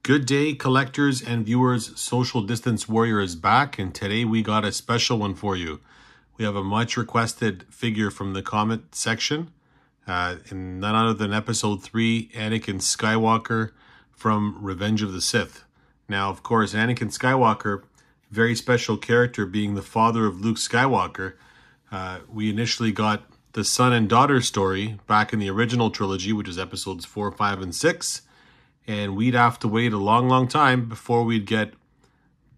Good day, collectors and viewers. Social Distance Warrior is back, and today we got a special one for you. We have a much requested figure from the comment section, and none other than Episode 3, Anakin Skywalker from Revenge of the Sith. Now, of course, Anakin Skywalker, very special character, being the father of Luke Skywalker. We initially got the son and daughter story back in the original trilogy, which is Episodes 4, 5, and 6. And we'd have to wait a long time before we'd get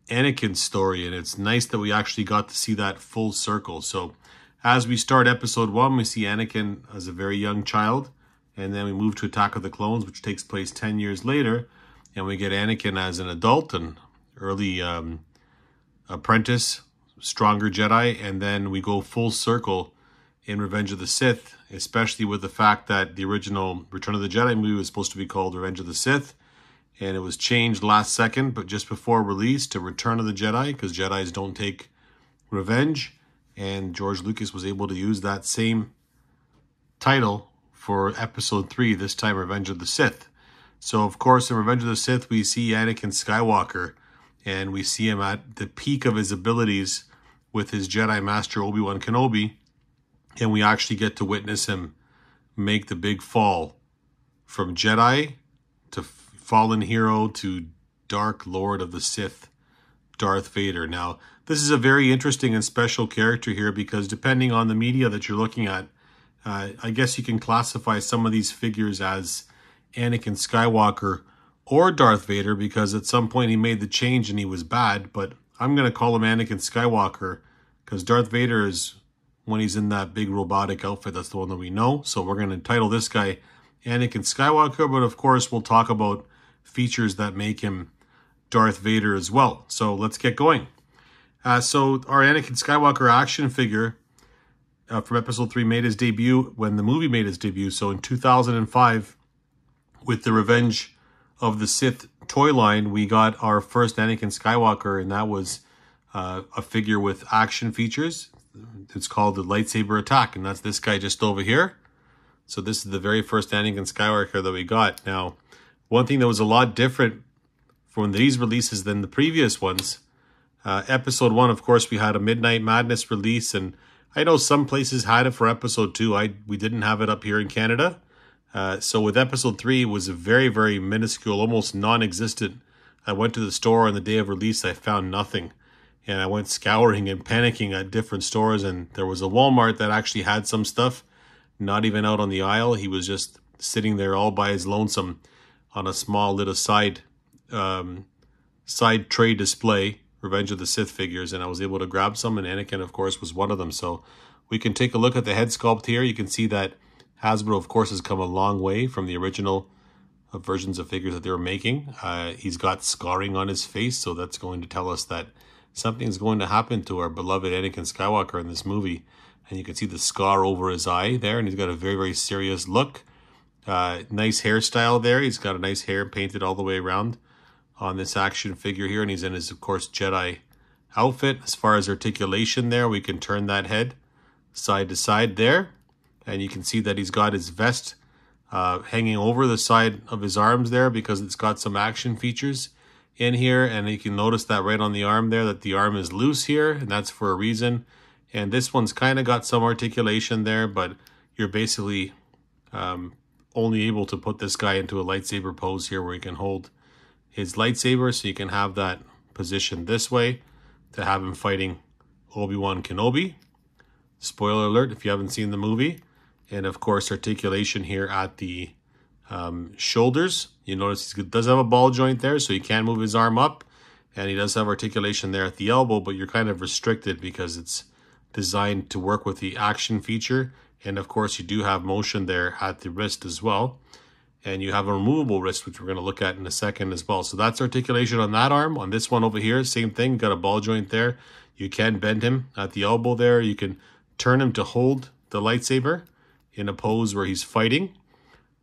Anakin's story. And it's nice that we actually got to see that full circle. So as we start Episode 1, we see Anakin as a very young child. And then we move to Attack of the Clones, which takes place 10 years later. And we get Anakin as an adult and early apprentice, stronger Jedi. And then we go full circle in Revenge of the Sith, especially with the fact that the original Return of the Jedi movie was supposed to be called Revenge of the Sith, and it was changed last second, but just before release, to Return of the Jedi, because Jedis don't take revenge, and George Lucas was able to use that same title for Episode 3, this time Revenge of the Sith. So, of course, in Revenge of the Sith, we see Anakin Skywalker, and we see him at the peak of his abilities with his Jedi Master Obi-Wan Kenobi. And we actually get to witness him make the big fall from Jedi to fallen hero to Dark Lord of the Sith, Darth Vader. Now, this is a very interesting and special character here because depending on the media that you're looking at, I guess you can classify some of these figures as Anakin Skywalker or Darth Vader because at some point he made the change and he was bad. But I'm going to call him Anakin Skywalker because Darth Vader is... when he's in that big robotic outfit, that's the one that we know. So we're going to title this guy Anakin Skywalker, but of course we'll talk about features that make him Darth Vader as well. So let's get going. So our Anakin Skywalker action figure from Episode 3 made his debut when the movie made his debut. So in 2005, with the Revenge of the Sith toy line, we got our first Anakin Skywalker, and that was a figure with action features. It's called the lightsaber attack, and that's this guy just over here. So this is the very first Anakin Skywalker that we got. Now, one thing that was a lot different from these releases than the previous ones, Episode 1, of course, we had a Midnight Madness release, and I know some places had it for Episode 2. We didn't have it up here in Canada. So with Episode 3, it was a very minuscule, almost non-existent. I went to the store on the day of release, I found nothing. And I went scouring and panicking at different stores, and there was a Walmart that actually had some stuff, not even out on the aisle. He was just sitting there all by his lonesome on a small little side tray display, Revenge of the Sith figures, and I was able to grab some, and Anakin, of course, was one of them. So we can take a look at the head sculpt here. You can see that Hasbro, of course, has come a long way from the original versions of figures that they were making. He's got scarring on his face, so that's going to tell us that something's going to happen to our beloved Anakin Skywalker in this movie. And you can see the scar over his eye there. And he's got a very serious look. Nice hairstyle there. He's got a nice hair painted all the way around on this action figure here. And he's in his, of course, Jedi outfit. As far as articulation there, we can turn that head side to side there. And you can see that he's got his vest hanging over the side of his arms there because it's got some action features in here, and you can notice that right on the arm there that the arm is loose here, and that's for a reason. And this one's kind of got some articulation there, but you're basically only able to put this guy into a lightsaber pose here where he can hold his lightsaber, so you can have that positioned this way to have him fighting Obi-Wan Kenobi. Spoiler alert if you haven't seen the movie. And of course articulation here at the shoulders. You notice he does have a ball joint there, so he can move his arm up, and he does have articulation there at the elbow, but you're kind of restricted because it's designed to work with the action feature. And of course you do have motion there at the wrist as well, and you have a removable wrist, which we're going to look at in a second as well. So that's articulation on that arm. On this one over here, same thing, got a ball joint there. You can bend him at the elbow there. You can turn him to hold the lightsaber in a pose where he's fighting.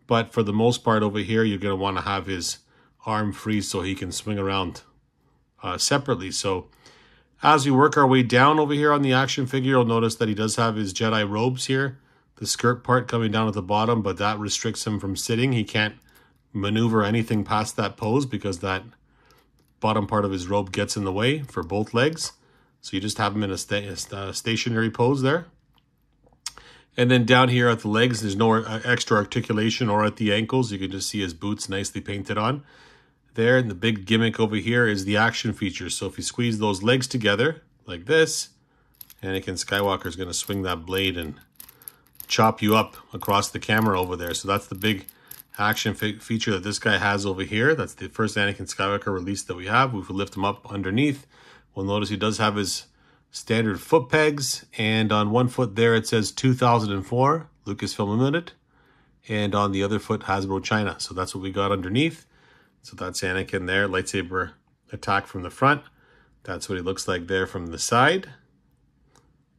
But for the most part over here, you're going to want to have his arm free so he can swing around separately. So as we work our way down over here on the action figure, you'll notice that he does have his Jedi robes here. The skirt part coming down at the bottom, but that restricts him from sitting. He can't maneuver anything past that pose because that bottom part of his robe gets in the way for both legs. So you just have him in a stationary pose there. And then down here at the legs, there's no extra articulation, or at the ankles. You can just see his boots nicely painted on there. And the big gimmick over here is the action features. So if you squeeze those legs together like this, Anakin Skywalker is going to swing that blade and chop you up across the camera over there. So that's the big action feature that this guy has over here. That's the first Anakin Skywalker release that we have. If we lift him up underneath, we'll notice he does have his standard foot pegs, and on one foot there it says 2004 Lucasfilm Limited, and on the other foot Hasbro China. So that's what we got underneath. So that's Anakin there, lightsaber attack from the front. That's what he looks like there from the side.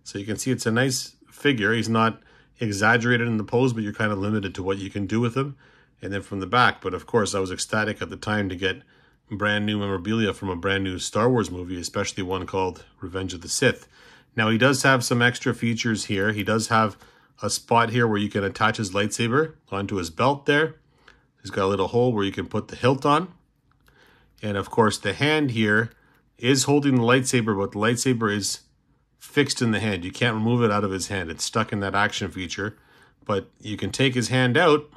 So you can see it's a nice figure. He's not exaggerated in the pose, but you're kind of limited to what you can do with him. And then from the back, but of course I was ecstatic at the time to get brand new memorabilia from a brand new Star Wars movie, especially one called Revenge of the Sith. Now he does have some extra features here. He does have a spot here where you can attach his lightsaber onto his belt there. He's got a little hole where you can put the hilt on. And of course the hand here is holding the lightsaber, but the lightsaber is fixed in the hand. You can't remove it out of his hand. It's stuck in that action feature. But you can take his hand out.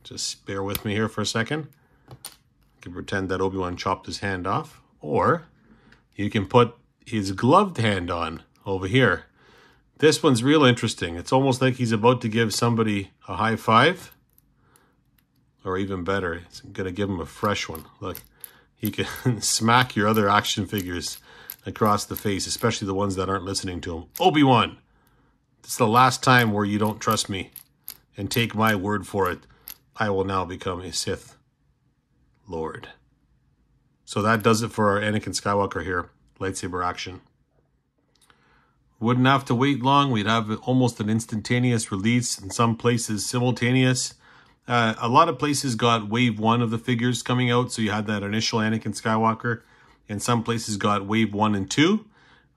Just bear with me here for a second. You can pretend that Obi-Wan chopped his hand off. Or you can put his gloved hand on over here. This one's real interesting. It's almost like he's about to give somebody a high five. Or even better, he's going to give him a fresh one. Look, he can smack your other action figures across the face, especially the ones that aren't listening to him. Obi-Wan, it's the last time where you don't trust me and take my word for it. I will now become a Sith Lord. So that does it for our Anakin Skywalker here. Lightsaber action. Wouldn't have to wait long. We'd have almost an instantaneous release. In some places, simultaneous. A lot of places got wave 1 of the figures coming out. So you had that initial Anakin Skywalker. And some places got wave 1 and 2.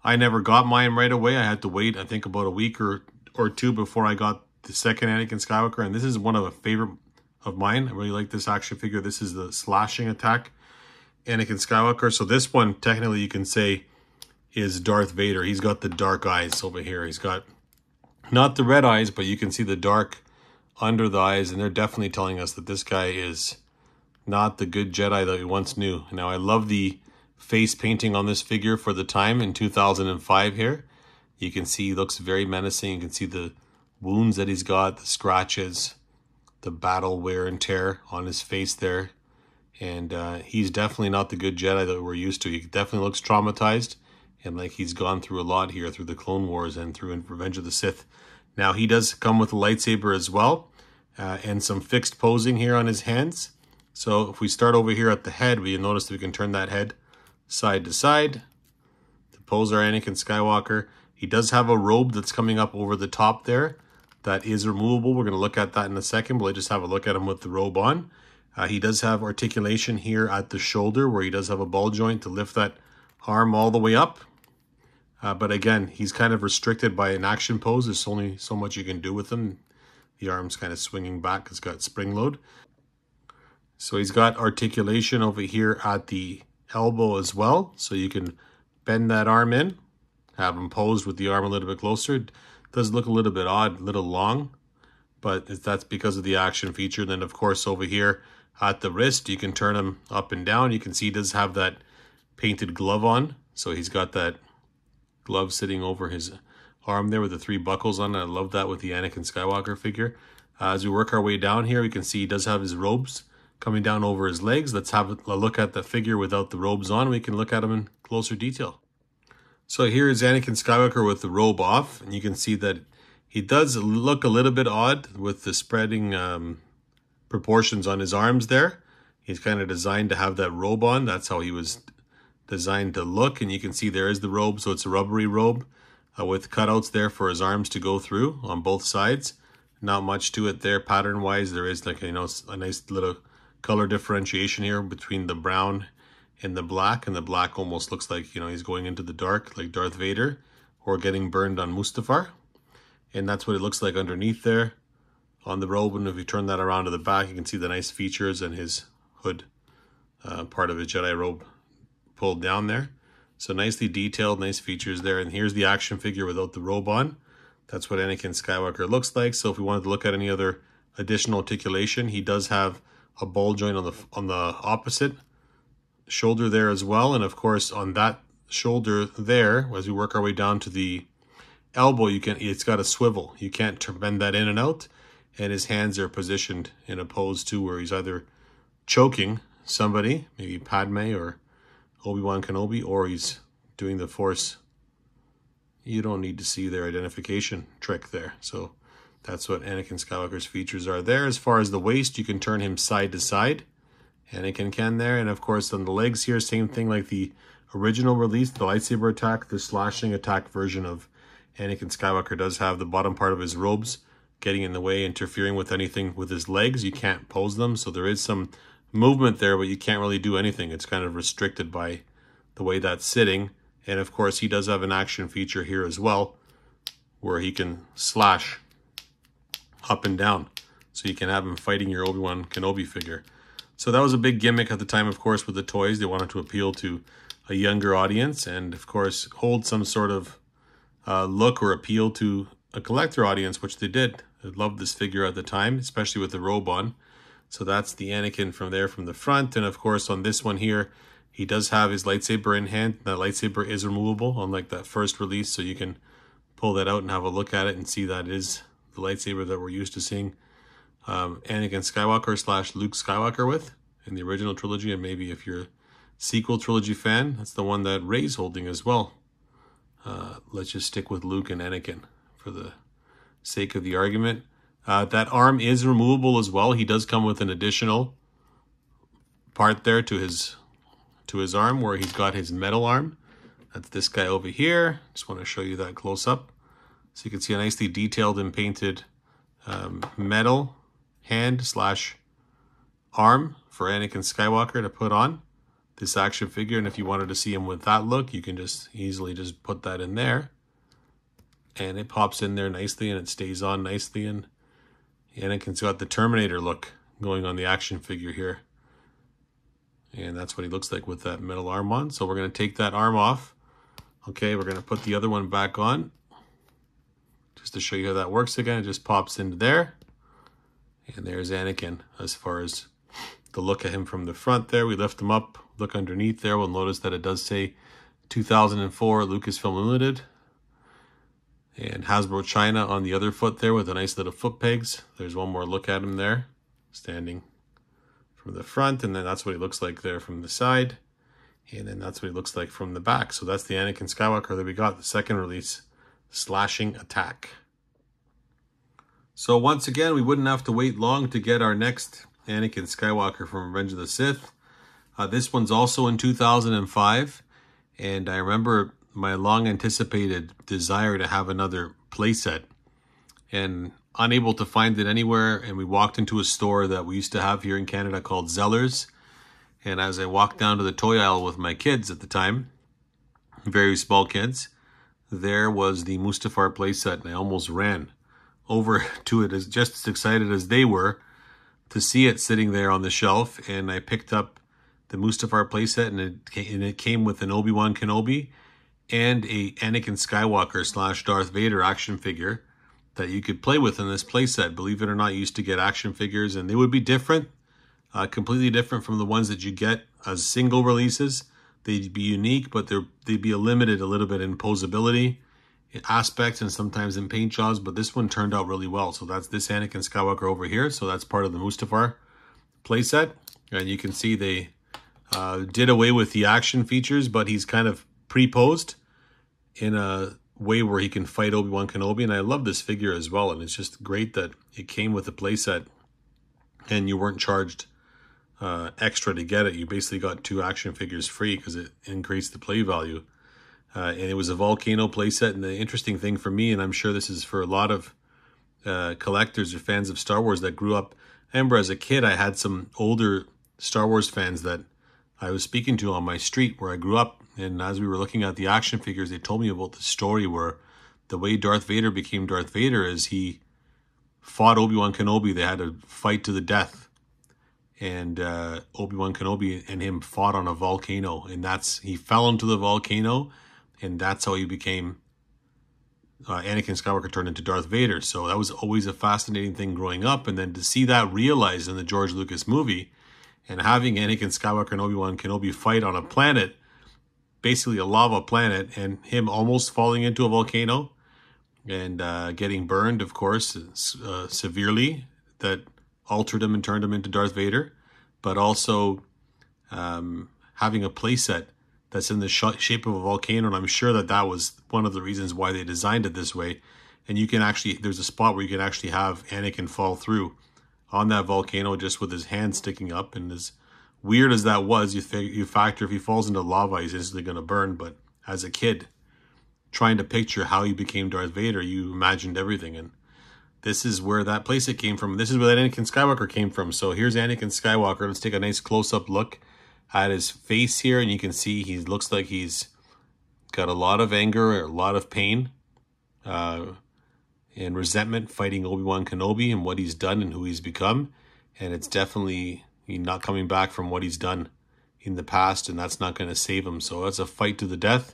I never got mine right away. I had to wait, I think, about a week or two before I got the second Anakin Skywalker. And this is one of a favorite of mine. I really like this action figure. This is the slashing attack Anakin Skywalker. So this one, technically you can say, is Darth Vader. He's got the dark eyes over here. He's got not the red eyes, but you can see the dark under the eyes. And they're definitely telling us that this guy is not the good Jedi that we once knew. Now, I love the face painting on this figure for the time in 2005 here. You can see he looks very menacing. You can see the wounds that he's got, the scratches, the battle wear and tear on his face there. And he's definitely not the good Jedi that we're used to. He definitely looks traumatized and like he's gone through a lot here through the Clone Wars and through Revenge of the Sith. Now he does come with a lightsaber as well and some fixed posing here on his hands. So if we start over here at the head, we notice that we can turn that head side to side to pose our Anakin Skywalker. He does have a robe that's coming up over the top there that is removable. We're going to look at that in a second, but let's just have a look at him with the robe on. He does have articulation here at the shoulder where he does have a ball joint to lift that arm all the way up. But again, he's kind of restricted by an action pose. There's only so much you can do with him. The arm's kind of swinging back. It's got spring load. So he's got articulation over here at the elbow as well. So you can bend that arm in, have him posed with the arm a little bit closer. It does look a little bit odd, a little long, but that's because of the action feature. Then of course over here at the wrist, you can turn him up and down. You can see he does have that painted glove on. So he's got that glove sitting over his arm there with the 3 buckles on it. I love that with the Anakin Skywalker figure. As we work our way down here, you can see he does have his robes coming down over his legs. Let's have a look at the figure without the robes on. We can look at him in closer detail. So here is Anakin Skywalker with the robe off, and you can see that he does look a little bit odd with the spreading proportions on his arms there. He's kind of designed to have that robe on. That's how he was designed to look, and you can see there is the robe. So it's a rubbery robe with cutouts there for his arms to go through on both sides. Not much to it there pattern wise. There is like a nice little color differentiation here between the brown and the black, and the black almost looks like he's going into the dark like Darth Vader or getting burned on Mustafar. And that's what it looks like underneath there. on the robe, and if you turn that around to the back, you can see the nice features and his hood, part of his Jedi robe pulled down there. So nicely detailed, nice features there. And here's the action figure without the robe on. That's what Anakin Skywalker looks like. So if we wanted to look at any other additional articulation, he does have a ball joint on the opposite shoulder there as well. And of course, on that shoulder there, as we work our way down to the elbow, it's got a swivel. You can't bend that in and out. And his hands are positioned in a pose too, where he's either choking somebody, maybe Padme or Obi-Wan Kenobi, or he's doing the Force. You don't need to see their identification trick there. So that's what Anakin Skywalker's features are there. As far as the waist, you can turn him side to side. Anakin can there. And of course on the legs here, same thing like the original release, the lightsaber attack, the slashing attack version of Anakin Skywalker does have the bottom part of his robes getting in the way, interfering with anything with his legs. You can't pose them, so there is some movement there, but you can't really do anything. It's kind of restricted by the way that's sitting. And of course, he does have an action feature here as well, where he can slash up and down. So you can have him fighting your Obi-Wan Kenobi figure. So that was a big gimmick at the time, of course, with the toys. They wanted to appeal to a younger audience and, of course, hold some sort of look or appeal to a collector audience, which they did. They loved this figure at the time, especially with the robe on. So that's the Anakin from the front. And of course, on this one here, he does have his lightsaber in hand. That lightsaber is removable, unlike that first release. So you can pull that out and have a look at it and see that is the lightsaber that we're used to seeing Anakin Skywalker / Luke Skywalker with in the original trilogy. And maybe if you're a sequel trilogy fan, that's the one that Rey's holding as well. Let's just stick with Luke and Anakin for the sake of the argument. That arm is removable as well. He does come with an additional part there to his arm where he's got his metal arm. That's this guy over here. Just want to show you that close up. So you can see a nicely detailed and painted metal hand / arm for Anakin Skywalker to put on this action figure. And if you wanted to see him with that look, you can just easily just put that in there. And it pops in there nicely and it stays on nicely. And Anakin's got the Terminator look going on the action figure here. And that's what he looks like with that metal arm on. So we're going to take that arm off. Okay, we're going to put the other one back on. Just to show you how that works again, it just pops into there. And there's Anakin as far as the look at him from the front there. We lift him up, look underneath there. We'll notice that it does say 2004 Lucasfilm Limited. And Hasbro China on the other foot there with a nice little foot pegs. There's one more look at him there, standing from the front. And then that's what he looks like there from the side. And then that's what he looks like from the back. So that's the Anakin Skywalker that we got, the second release, Slashing Attack. So once again, we wouldn't have to wait long to get our next Anakin Skywalker from Revenge of the Sith. This one's also in 2005. And I remember my long anticipated desire to have another playset and unable to find it anywhere. And we walked into a store that we used to have here in Canada called Zellers. And as I walked down to the toy aisle with my kids at the time, very small kids, there was the Mustafar playset, and I almost ran over to it, as just as excited as they were to see it sitting there on the shelf. And I picked up the Mustafar playset, and it came with an Obi-Wan Kenobi and a Anakin Skywalker / Darth Vader action figure that you could play with in this playset. Believe it or not, you used to get action figures, and they would be different. Completely different from the ones that you get as single releases. They'd be unique, but they'd be limited a little bit in posability aspects and sometimes in paint jobs, but this one turned out really well. So that's this Anakin Skywalker over here. So that's part of the Mustafar playset. And you can see they did away with the action features, but he's kind of pre-posed in a way where he can fight Obi-Wan Kenobi. And I love this figure as well. And it's just great that it came with the playset and you weren't charged extra to get it. You basically got 2 action figures free because it increased the play value. And it was a Volcano playset. And the interesting thing for me, and I'm sure this is for a lot of collectors or fans of Star Wars that grew up. I remember as a kid, I had some older Star Wars fans that I was speaking to on my street where I grew up. And as we were looking at the action figures, they told me about the story where the way Darth Vader became Darth Vader is he fought Obi-Wan Kenobi. They had to fight to the death. And Obi-Wan Kenobi and him fought on a volcano. And he fell into the volcano. And that's how he became, Anakin Skywalker turned into Darth Vader. So that was always a fascinating thing growing up. And then to see that realized in the George Lucas movie, and having Anakin Skywalker and Obi-Wan Kenobi fight on a planet, basically a lava planet, and him almost falling into a volcano and getting burned, of course, severely, that altered him and turned him into Darth Vader, but also having a playset that's in the shape of a volcano, and I'm sure that was one of the reasons why they designed it this way. And you can actually, there's a spot where you can actually have Anakin fall through on that volcano just with his hand sticking up. And as weird as that was, you factor if he falls into lava, he's instantly going to burn. But as a kid, trying to picture how he became Darth Vader, you imagined everything. And this is where that playset came from. This is where that Anakin Skywalker came from. So here's Anakin Skywalker. Let's take a nice close-up look at his face here. And you can see he looks like he's got a lot of anger, or a lot of pain, and resentment, fighting Obi-Wan Kenobi and what he's done and who he's become. And it's definitely not coming back from what he's done in the past, and that's not going to save him. So that's a fight to the death.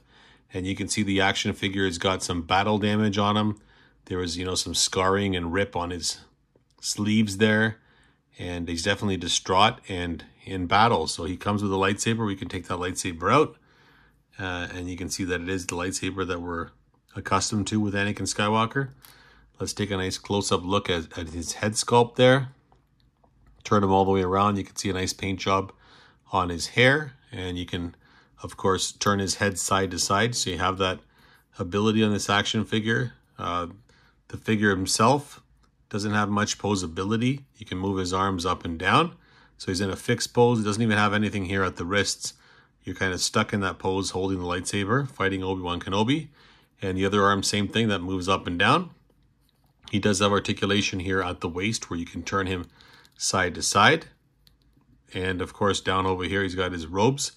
And you can see the action figure has got some battle damage on him. There was, some scarring and rip on his sleeves there. And he's definitely distraught and in battle. So he comes with a lightsaber. We can take that lightsaber out. And you can see that it is the lightsaber that we're accustomed to with Anakin Skywalker. Let's take a nice close-up look at his head sculpt there. Turn him all the way around. You can see a nice paint job on his hair. And you can, of course, turn his head side to side. So you have that ability on this action figure. The figure himself doesn't have much posability. You can move his arms up and down. So he's in a fixed pose. He doesn't even have anything here at the wrists. You're kind of stuck in that pose holding the lightsaber, fighting Obi-Wan Kenobi. And the other arm, same thing, that moves up and down. He does have articulation here at the waist where you can turn him side to side. And of course, down over here, he's got his robes.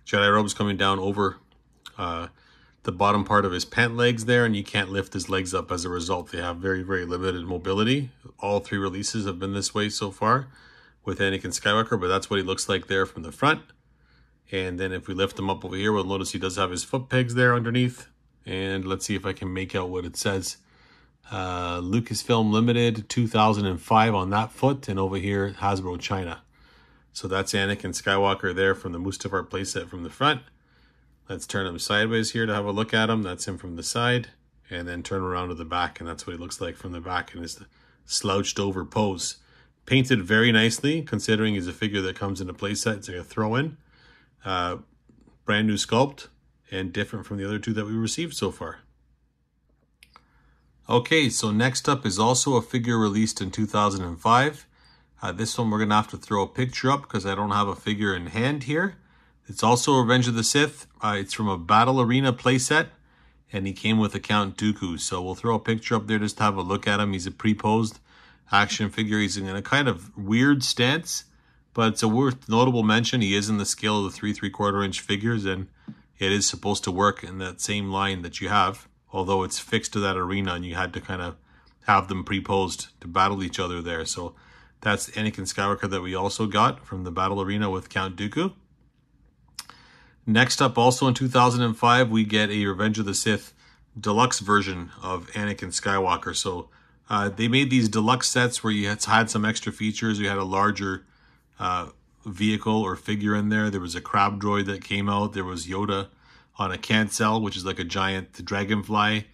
Jedi robes coming down over the bottom part of his pant legs there, and you can't lift his legs up as a result. They have very, very limited mobility. All three releases have been this way so far with Anakin Skywalker, but that's what he looks like there from the front. And then if we lift him up over here, we'll notice he does have his foot pegs there underneath. And let's see if I can make out what it says. Lucasfilm Limited 2005 on that foot, and over here Hasbro China. So that's Anakin Skywalker there from the Mustafar playset from the front. Let's turn him sideways here to have a look at him. That's him from the side, and then turn around to the back, and that's what he looks like from the back in his slouched over pose. Painted very nicely, considering he's a figure that comes in a playset. It's like a throw-in. Brand new sculpt, and different from the other two that we received so far. Okay, so next up is also a figure released in 2005. This one we're going to have to throw a picture up because I don't have a figure in hand here. It's also Revenge of the Sith. It's from a Battle Arena playset, and he came with a Count Dooku. So we'll throw a picture up there just to have a look at him. He's a pre-posed action figure. He's in a kind of weird stance, but it's a worth notable mention. He is in the scale of the 3 3/4 inch figures, and it is supposed to work in that same line that you have, although it's fixed to that arena and you had to kind of have them pre-posed to battle each other there. So that's Anakin Skywalker that we also got from the Battle Arena with Count Dooku. Next up, also in 2005, we get a Revenge of the Sith deluxe version of Anakin Skywalker. So they made these deluxe sets where you had some extra features. You had a larger vehicle or figure in there. There was a crab droid that came out. There was Yoda on a cancel, which is like a giant dragonfly.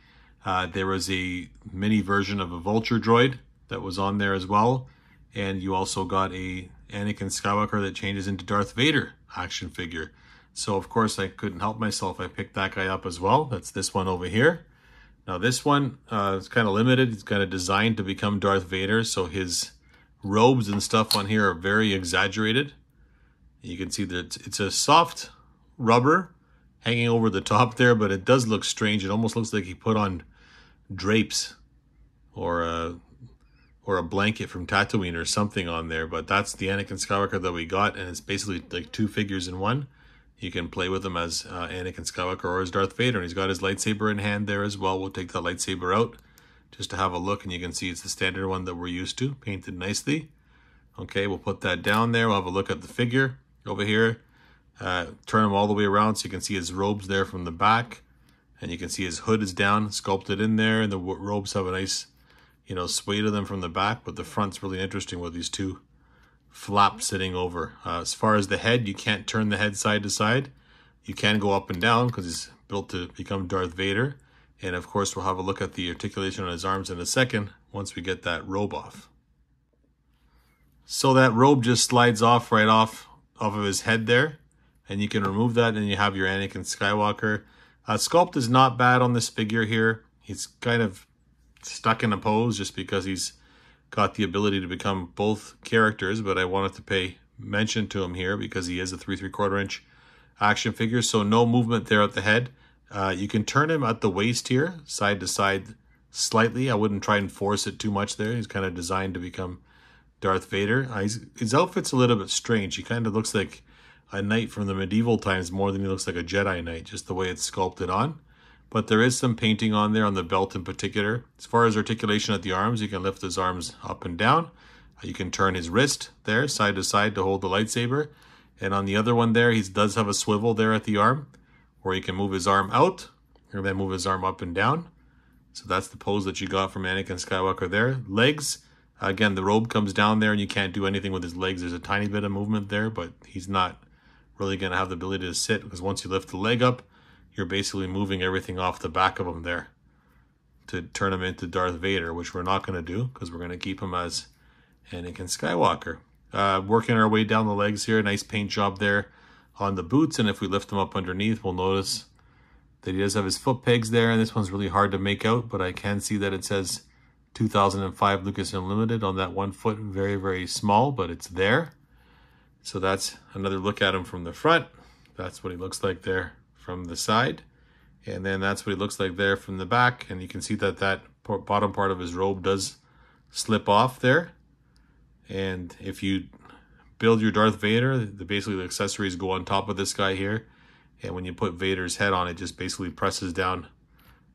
There was a mini version of a vulture droid that was on there as well. And you also got a Anakin Skywalker that changes into Darth Vader action figure. So, of course, I couldn't help myself. I picked that guy up as well. That's this one over here. Now, this one is kind of limited. It's kind of designed to become Darth Vader. So his robes and stuff on here are very exaggerated. You can see that it's a soft rubber hanging over the top there, but it does look strange. It almost looks like he put on drapes or a blanket from Tatooine or something on there. But that's the Anakin Skywalker that we got, and it's basically like two figures in one. You can play with him as Anakin Skywalker or as Darth Vader, and he's got his lightsaber in hand there as well. We'll take that lightsaber out just to have a look, and you can see it's the standard one that we're used to, painted nicely. Okay, we'll put that down there. We'll have a look at the figure over here. Turn him all the way around so you can see his robes there from the back. And you can see his hood is down, sculpted in there, and the robes have a nice, sway to them from the back, but the front's really interesting with these two flaps sitting over. As far as the head, you can't turn the head side to side. You can go up and down because he's built to become Darth Vader. And of course, we'll have a look at the articulation on his arms in a second once we get that robe off. So that robe just slides off right off of his head there. And you can remove that and you have your Anakin Skywalker. Sculpt is not bad on this figure here. He's kind of stuck in a pose just because he's got the ability to become both characters, but I wanted to pay mention to him here because he is a 3 3/4 inch action figure, so no movement there at the head. You can turn him at the waist here, side to side slightly. I wouldn't try and force it too much there. He's kind of designed to become Darth Vader. His outfit's a little bit strange. He kind of looks like a knight from the medieval times more than he looks like a Jedi Knight, just the way it's sculpted on. But there is some painting on there, on the belt in particular. As far as articulation at the arms, you can lift his arms up and down. You can turn his wrist there, side to side, to hold the lightsaber. And on the other one there, he does have a swivel there at the arm, where he can move his arm out, and then move his arm up and down. So that's the pose that you got from Anakin Skywalker there. Legs, again, the robe comes down there, and you can't do anything with his legs. There's a tiny bit of movement there, but he's not really going to have the ability to sit, because once you lift the leg up, you're basically moving everything off the back of him there to turn him into Darth Vader, which we're not going to do because we're going to keep him as Anakin Skywalker. Working our way down the legs here, nice paint job there on the boots, and if we lift them up underneath, we'll notice that he does have his foot pegs there, and this one's really hard to make out, but I can see that it says 2005 Lucas Unlimited on that one foot, very, very small, but it's there. So that's another look at him from the front. That's what he looks like there from the side. And then that's what he looks like there from the back. And you can see that that bottom part of his robe does slip off there. And if you build your Darth Vader, basically the accessories go on top of this guy here. And when you put Vader's head on, it just basically presses down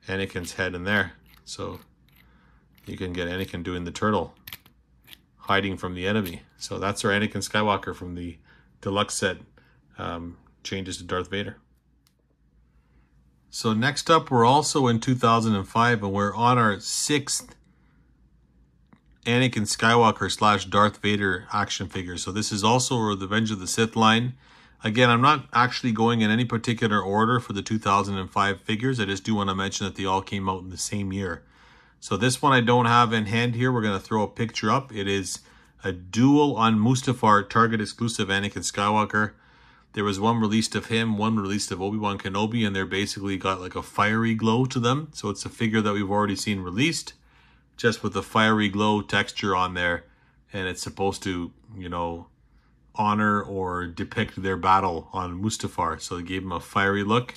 Anakin's head in there. So you can get Anakin doing the turtle, hiding from the enemy. So that's our Anakin Skywalker from the deluxe set, changes to Darth Vader. So next up, we're also in 2005, and we're on our 6th Anakin Skywalker / Darth Vader action figure. So this is also the Revenge of the Sith line. Again, I'm not actually going in any particular order for the 2005 figures. I just do want to mention that they all came out in the same year. So this one I don't have in hand here. We're going to throw a picture up. It is a dual on Mustafar Target exclusive Anakin Skywalker. There was one released of him, one released of Obi-Wan Kenobi, and they're basically got like a fiery glow to them. So it's a figure that we've already seen released, just with the fiery glow texture on there. And it's supposed to, honor or depict their battle on Mustafar. So they gave him a fiery look.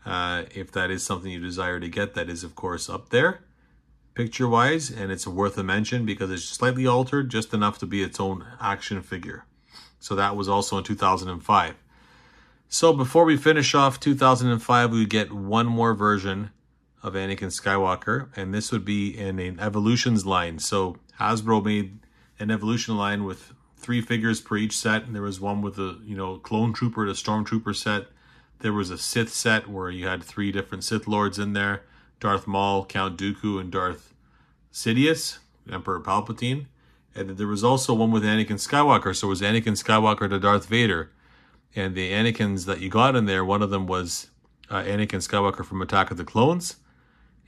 If that is something you desire to get, that is, of course, up there picture-wise. And it's worth a mention because it's slightly altered, just enough to be its own action figure. So that was also in 2005. So before we finish off 2005, we get one more version of Anakin Skywalker, and this would be in an Evolutions line. So Hasbro made an Evolution line with 3 figures per each set, and there was one with a clone trooper to stormtrooper set. There was a Sith set where you had 3 different Sith Lords in there: Darth Maul, Count Dooku, and Darth Sidious, Emperor Palpatine. And there was also one with Anakin Skywalker. So it was Anakin Skywalker to Darth Vader. And the Anakins that you got in there, one of them was Anakin Skywalker from Attack of the Clones.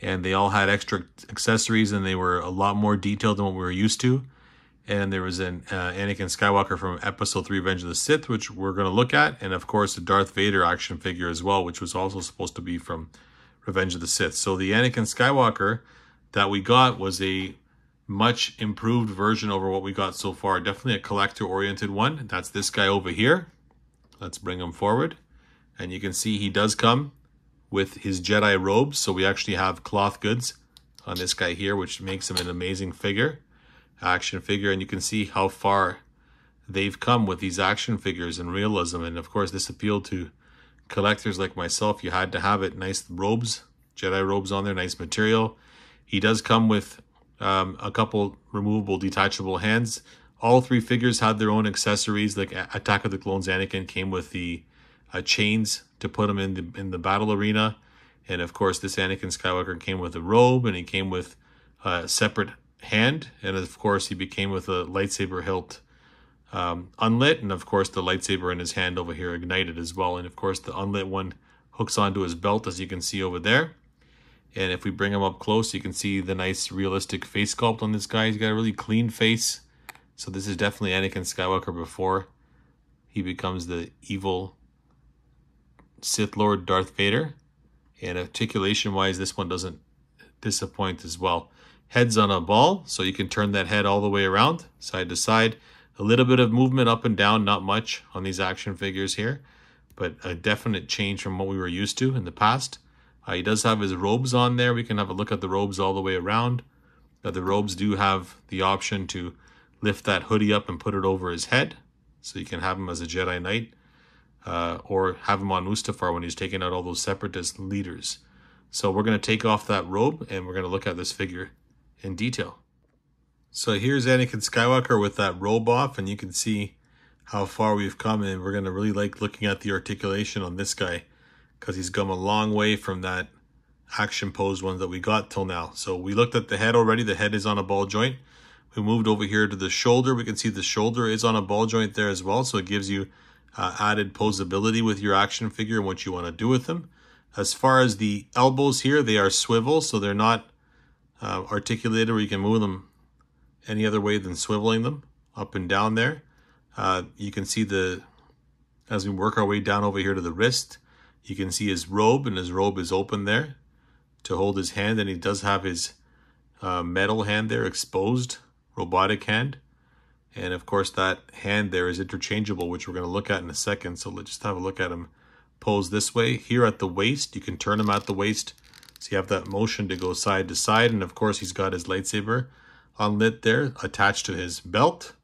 And they all had extra accessories, and they were a lot more detailed than what we were used to. And there was an Anakin Skywalker from Episode 3, Revenge of the Sith, which we're going to look at. And of course, the Darth Vader action figure as well, which was also supposed to be from Revenge of the Sith. So the Anakin Skywalker that we got was a much improved version over what we got so far. Definitely a collector-oriented one. That's this guy over here. Let's bring him forward. And you can see he does come with his Jedi robes. So we actually have cloth goods on this guy here, which makes him an amazing figure, action figure. And you can see how far they've come with these action figures and realism. And of course, this appealed to collectors like myself. You had to have it. Nice robes, Jedi robes on there, nice material. He does come with a couple removable detachable hands. All three figures had their own accessories. Like Attack of the Clones Anakin came with the chains to put him in the battle arena. And of course, this Anakin Skywalker came with a robe, and he came with a separate hand. And of course, he became with a lightsaber hilt unlit. And of course, the lightsaber in his hand over here ignited as well. And of course, the unlit one hooks onto his belt, as you can see over there. And if we bring him up close, you can see the nice realistic face sculpt on this guy. He's got a really clean face. So this is definitely Anakin Skywalker before he becomes the evil Sith Lord Darth Vader. And articulation-wise, this one doesn't disappoint as well. Head's on a ball, so you can turn that head all the way around, side to side. A little bit of movement up and down, not much on these action figures here, but a definite change from what we were used to in the past. He does have his robes on there. We can have a look at the robes all the way around. The robes do have the option to lift that hoodie up and put it over his head, so you can have him as a Jedi Knight, or have him on Mustafar when he's taking out all those separatist leaders. So we're going to take off that robe, and we're going to look at this figure in detail. So here's Anakin Skywalker with that robe off, and you can see how far we've come, and we're going to really like looking at the articulation on this guy, because he's come a long way from that action pose one that we got till now. So we looked at the head already. The head is on a ball joint. We moved over here to the shoulder. We can see the shoulder is on a ball joint there as well, so it gives you added posability with your action figure and what you want to do with them. As far as the elbows here, they are swivel, so they're not articulated where you can move them any other way than swiveling them up and down there. You can see as we work our way down over here to the wrist, you can see his robe, and his robe is open there to hold his hand, and he does have his metal hand there exposed, robotic hand. And of course that hand there is interchangeable, which we're going to look at in a second. So let's just have a look at him pose this way. Here at the waist, you can turn him at the waist, so you have that motion to go side to side. And of course he's got his lightsaber unlit there attached to his belt.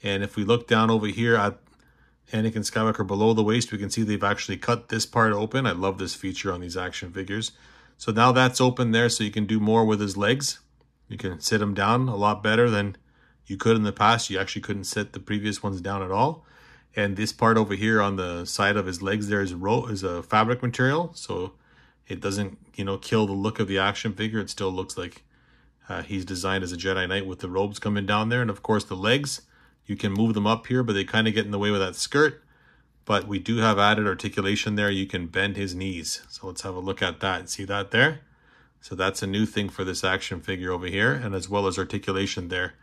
And if we look down over here at Anakin Skywalker below the waist, we can see they've actually cut this part open. I love this feature on these action figures. So now that's open there, so you can do more with his legs. You can sit him down a lot better than you could in the past. You actually couldn't sit the previous ones down at all. And this part over here on the side of his legs there is a fabric material, so it doesn't, kill the look of the action figure. It still looks like he's designed as a Jedi Knight with the robes coming down there. And of course the legs, you can move them up here, but they kind of get in the way with that skirt. But we do have added articulation there. You can bend his knees. So let's have a look at that. See that there? So that's a new thing for this action figure over here, and as well as articulation there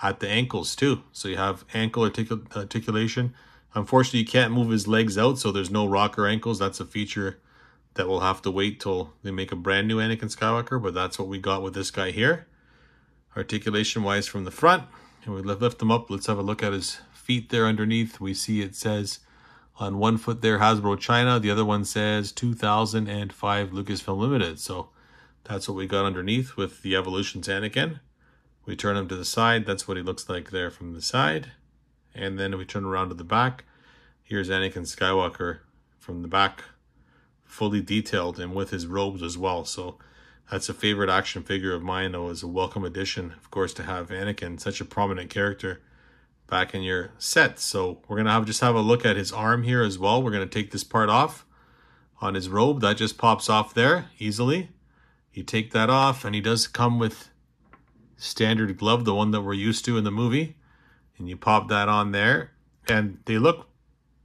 at the ankles too. So you have ankle articulation. Unfortunately, you can't move his legs out, so there's no rocker ankles. That's a feature that we'll have to wait till they make a brand new Anakin Skywalker, but that's what we got with this guy here. Articulation wise from the front, and we lift him up. Let's have a look at his feet there underneath. We see it says on one foot there Hasbro China, the other one says 2005 Lucasfilm Limited. So that's what we got underneath with the Evolutions Anakin. We turn him to the side. That's what he looks like there from the side. And then we turn around to the back. Here's Anakin Skywalker from the back, fully detailed and with his robes as well. So that's a favorite action figure of mine. It was a welcome addition, of course, to have Anakin, such a prominent character, back in your set. So we're going to just have a look at his arm here as well. We're going to take this part off on his robe. That just pops off there easily. You take that off, and he does come with standard glove, the one that we're used to in the movie. And you pop that on there, and they look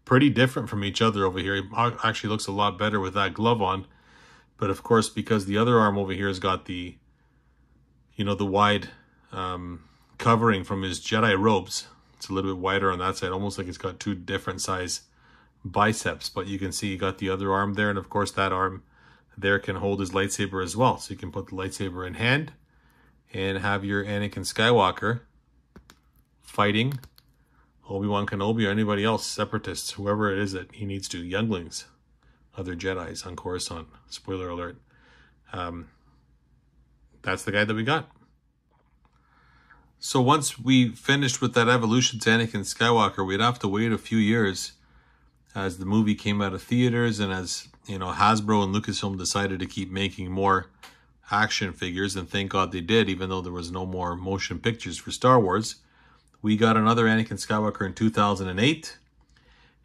pretty different from each other over here. He actually looks a lot better with that glove on. But of course, because the other arm over here has got the, the wide covering from his Jedi robes, it's a little bit wider on that side, almost like it's got two different size biceps. But you can see you got the other arm there, and of course that arm there can hold his lightsaber as well. So you can put the lightsaber in hand and have your Anakin Skywalker fighting Obi-Wan Kenobi or anybody else, separatists, whoever it is that he needs to, younglings, other Jedis on Coruscant. Spoiler alert. That's the guy that we got. So once we finished with that Evolutions Anakin Skywalker, we'd have to wait a few years as the movie came out of theaters, and as Hasbro and Lucasfilm decided to keep making more action figures, and thank God they did, even though there was no more motion pictures for Star Wars. We got another Anakin Skywalker in 2008,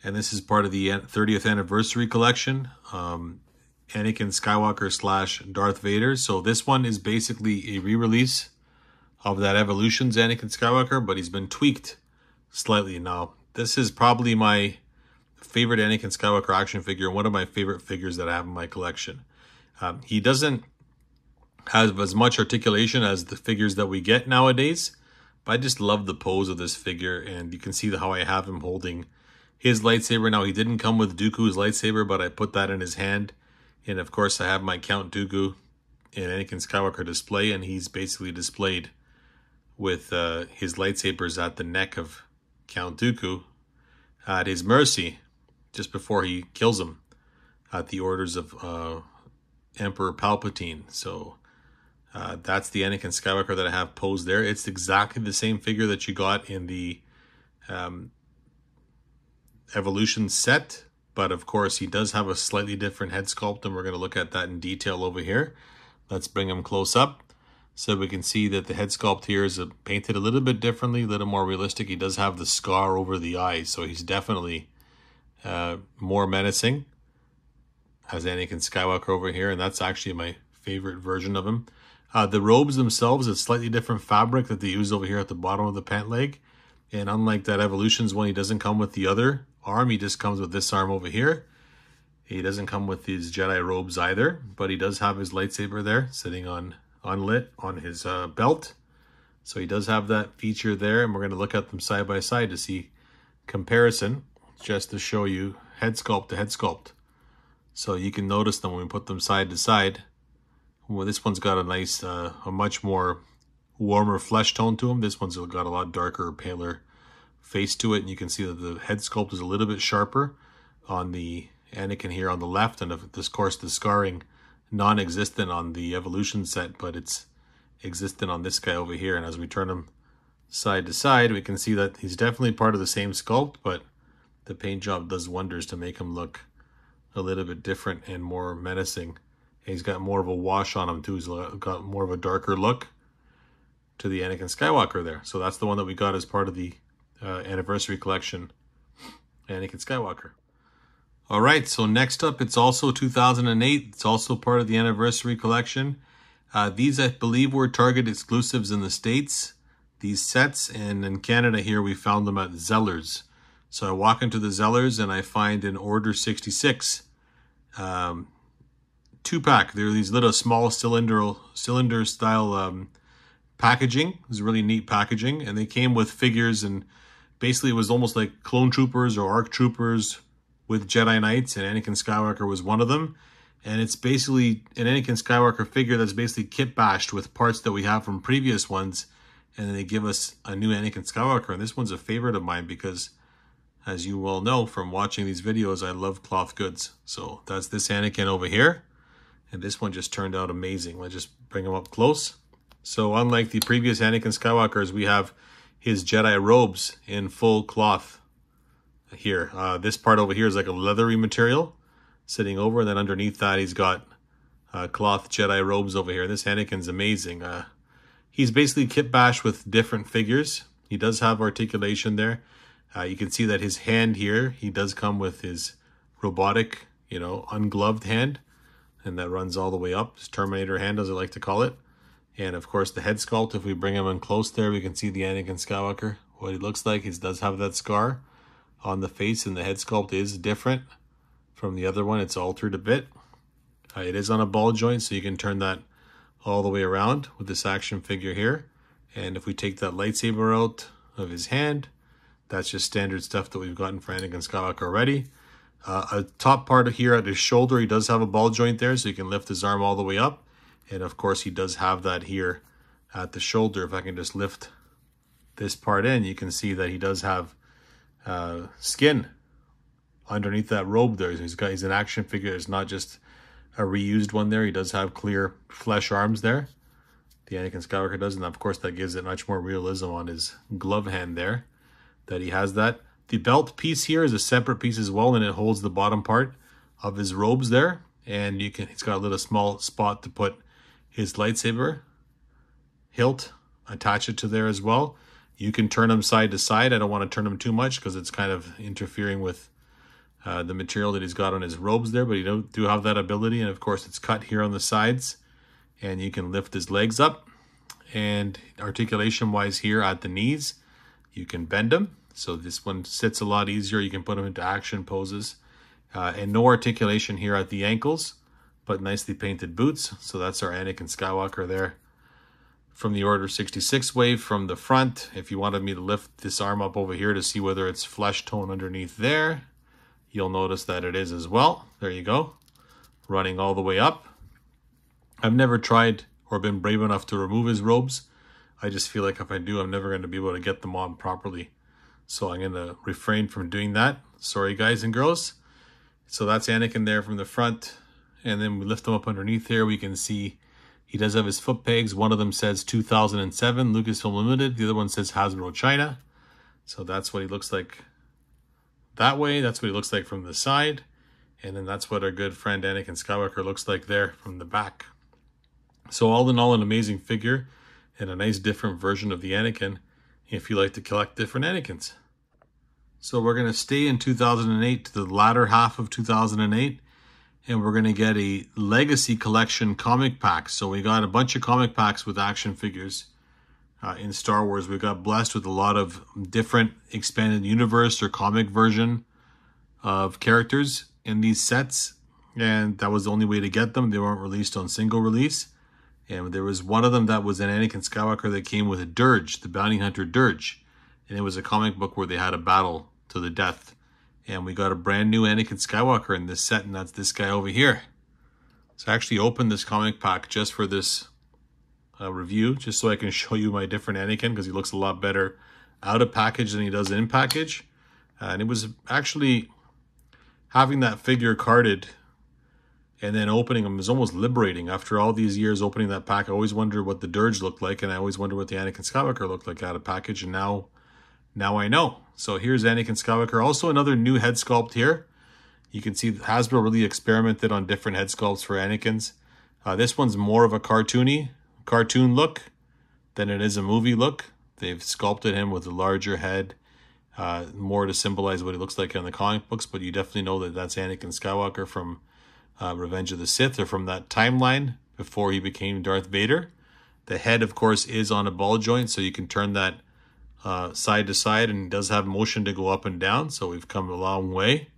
and this is part of the 30th anniversary collection. Anakin Skywalker / Darth Vader. So this one is basically a re-release of that Evolutions Anakin Skywalker, but he's been tweaked slightly. Now, this is probably my favorite Anakin Skywalker action figure, one of my favorite figures that I have in my collection. He doesn't have as much articulation as the figures that we get nowadays, but I just love the pose of this figure, and you can see how I have him holding his lightsaber. Now, he didn't come with Dooku's lightsaber, but I put that in his hand, and of course I have my Count Dooku and Anakin Skywalker display, and he's basically displayed with his lightsabers at the neck of Count Dooku at his mercy just before he kills him at the orders of Emperor Palpatine. So that's the Anakin Skywalker that I have posed there. It's exactly the same figure that you got in the Evolution set, but of course he does have a slightly different head sculpt, and we're going to look at that in detail over here. Let's bring him close up so we can see that the head sculpt here is painted a little bit differently, a little more realistic. He does have the scar over the eyes, so he's definitely more menacing as Anakin Skywalker over here, and that's actually my favorite version of him. The robes themselves, it's slightly different fabric that they use over here at the bottom of the pant leg, and unlike that Evolutions one, he doesn't come with the other arm. He just comes with this arm over here. He doesn't come with his Jedi robes either, but he does have his lightsaber there sitting on unlit on his belt. So he does have that feature there, and we're going to look at them side by side to see comparison, just to show you head sculpt to head sculpt. So you can notice them when we put them side to side. Well, this one's got a nice, a much more warmer flesh tone to him. This one's got a lot darker, paler face to it, and you can see that the head sculpt is a little bit sharper on the Anakin here on the left, and of course the scarring non-existent on the Evolution set, but it's existent on this guy over here. And as we turn him side to side, we can see that he's definitely part of the same sculpt, but the paint job does wonders to make him look a little bit different and more menacing. And he's got more of a wash on him too. He's got more of a darker look to the Anakin Skywalker there. So that's the one that we got as part of the anniversary collection, Anakin Skywalker. All right, so next up, it's also 2008. It's also part of the anniversary collection. These, I believe, were Target exclusives in the States, these sets, and in Canada here, we found them at Zellers. So I walk into the Zellers and I find an Order 66 2-pack. They're these little small cylinder style packaging. It was really neat packaging, and they came with figures, and basically it was almost like clone troopers or ARC troopers with Jedi Knights, and Anakin Skywalker was one of them. And it's basically an Anakin Skywalker figure that's basically kit bashed with parts that we have from previous ones, and then they give us a new Anakin Skywalker. And this one's a favorite of mine because, as you well know from watching these videos, I love cloth goods. So that's this Anakin over here, and this one just turned out amazing. Let's just bring him up close. So unlike the previous Anakin Skywalkers, we have his Jedi robes in full cloth here. This part over here is like a leathery material sitting over, and then underneath that he's got cloth Jedi robes over here. This Anakin's amazing. He's basically kit bashed with different figures. He does have articulation there. You can see that his hand here, he does come with his robotic, ungloved hand, and that runs all the way up. His Terminator hand, as I like to call it. And of course the head sculpt, if we bring him in close there, we can see the Anakin Skywalker, what he looks like. He does have that scar on the face, and the head sculpt is different from the other one. It's altered a bit. It is on a ball joint, so you can turn that all the way around with this action figure here. And if we take that lightsaber out of his hand, that's just standard stuff that we've gotten for Anakin Skywalker already. A top part of here at his shoulder, he does have a ball joint there, so you can lift his arm all the way up. And of course he does have that here at the shoulder. If I can just lift this part in, you can see that he does have skin underneath that robe there. He's an action figure. It's not just a reused one there. He does have clear flesh arms there. The Anakin Skywalker does, and of course that gives it much more realism on his glove hand there, that he has that. The belt piece here is a separate piece as well, and it holds the bottom part of his robes there. And he's got a little small spot to put his lightsaber hilt, attach it to there as well. You can turn them side to side. I don't want to turn them too much because it's kind of interfering with the material that he's got on his robes there, but you do have that ability. And of course it's cut here on the sides, and you can lift his legs up. And articulation wise here at the knees, you can bend them. So this one sits a lot easier. You can put them into action poses. And no articulation here at the ankles, but nicely painted boots. So that's our Anakin Skywalker there. From the Order 66 wave from the front, if you wanted me to lift this arm up over here to see whether it's flesh tone underneath there, you'll notice that it is as well. There you go. Running all the way up. I've never tried or been brave enough to remove his robes. I just feel like if I do, I'm never going to be able to get them on properly. So I'm going to refrain from doing that. Sorry, guys and girls. So that's Anakin there from the front. And then we lift him up underneath here. We can see he does have his foot pegs. One of them says 2007 Lucasfilm Limited. The other one says Hasbro China. So that's what he looks like that way. That's what he looks like from the side. And then that's what our good friend Anakin Skywalker looks like there from the back. So all in all, an amazing figure and a nice different version of the Anakin if you like to collect different Anakins. So we're going to stay in 2008 to the latter half of 2008. And we're going to get a Legacy Collection comic pack. So we got a bunch of comic packs with action figures in Star Wars. We got blessed with a lot of different expanded universe or comic version of characters in these sets. And that was the only way to get them. They weren't released on single release. And there was one of them that was an Anakin Skywalker that came with a Dirge, the bounty hunter Dirge. And it was a comic book where they had a battle to the death. And we got a brand new Anakin Skywalker in this set, and that's this guy over here. So I actually opened this comic pack just for this review, just so I can show you my different Anakin, because he looks a lot better out of package than he does in package. And it was actually having that figure carded and then opening him is almost liberating. After all these years opening that pack, I always wondered what the Dirge looked like, and I always wondered what the Anakin Skywalker looked like out of package, and now I know. So here's Anakin Skywalker. Also another new head sculpt here. You can see Hasbro really experimented on different head sculpts for Anakins. This one's more of a cartoon look than it is a movie look. They've sculpted him with a larger head, more to symbolize what he looks like in the comic books, but you definitely know that that's Anakin Skywalker from Revenge of the Sith, or from that timeline before he became Darth Vader. The head, of course, is on a ball joint, so you can turn that side to side, and it does have motion to go up and down. So we've come a long way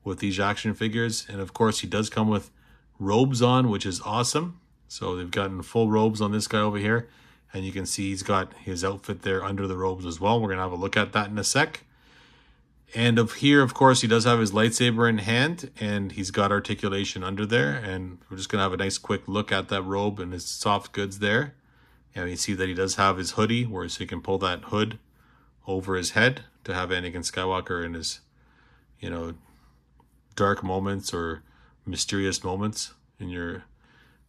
with these action figures. And of course he does come with robes on, which is awesome. So they've gotten full robes on this guy over here, and you can see he's got his outfit there under the robes as well. We're gonna have a look at that in a sec. And of course he does have his lightsaber in hand, and he's got articulation under there, and we're just gonna have a nice quick look at that robe and his soft goods there. And you see that he does have his hoodie, where so he can pull that hood over his head to have Anakin Skywalker in his, dark moments or mysterious moments in your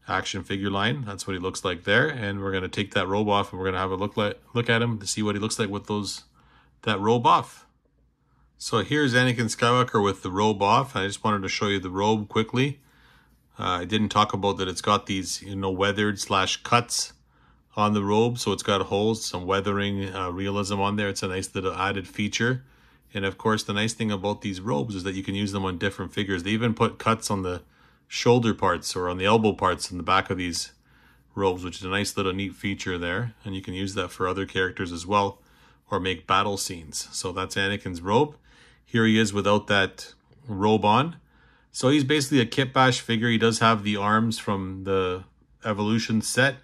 action figure line. That's what he looks like there. And we're going to take that robe off, and we're going to have a look at him to see what he looks like with that robe off. So here's Anakin Skywalker with the robe off. I just wanted to show you the robe quickly. I didn't talk about that it's got these, weathered / cuts on the robe, so it's got holes, some weathering realism on there. It's a nice little added feature. And of course, the nice thing about these robes is that you can use them on different figures. They even put cuts on the shoulder parts or on the elbow parts in the back of these robes, which is a nice little neat feature there. And you can use that for other characters as well, or make battle scenes. So that's Anakin's robe. Here he is without that robe on. So he's basically a kit bash figure. He does have the arms from the Evolution set,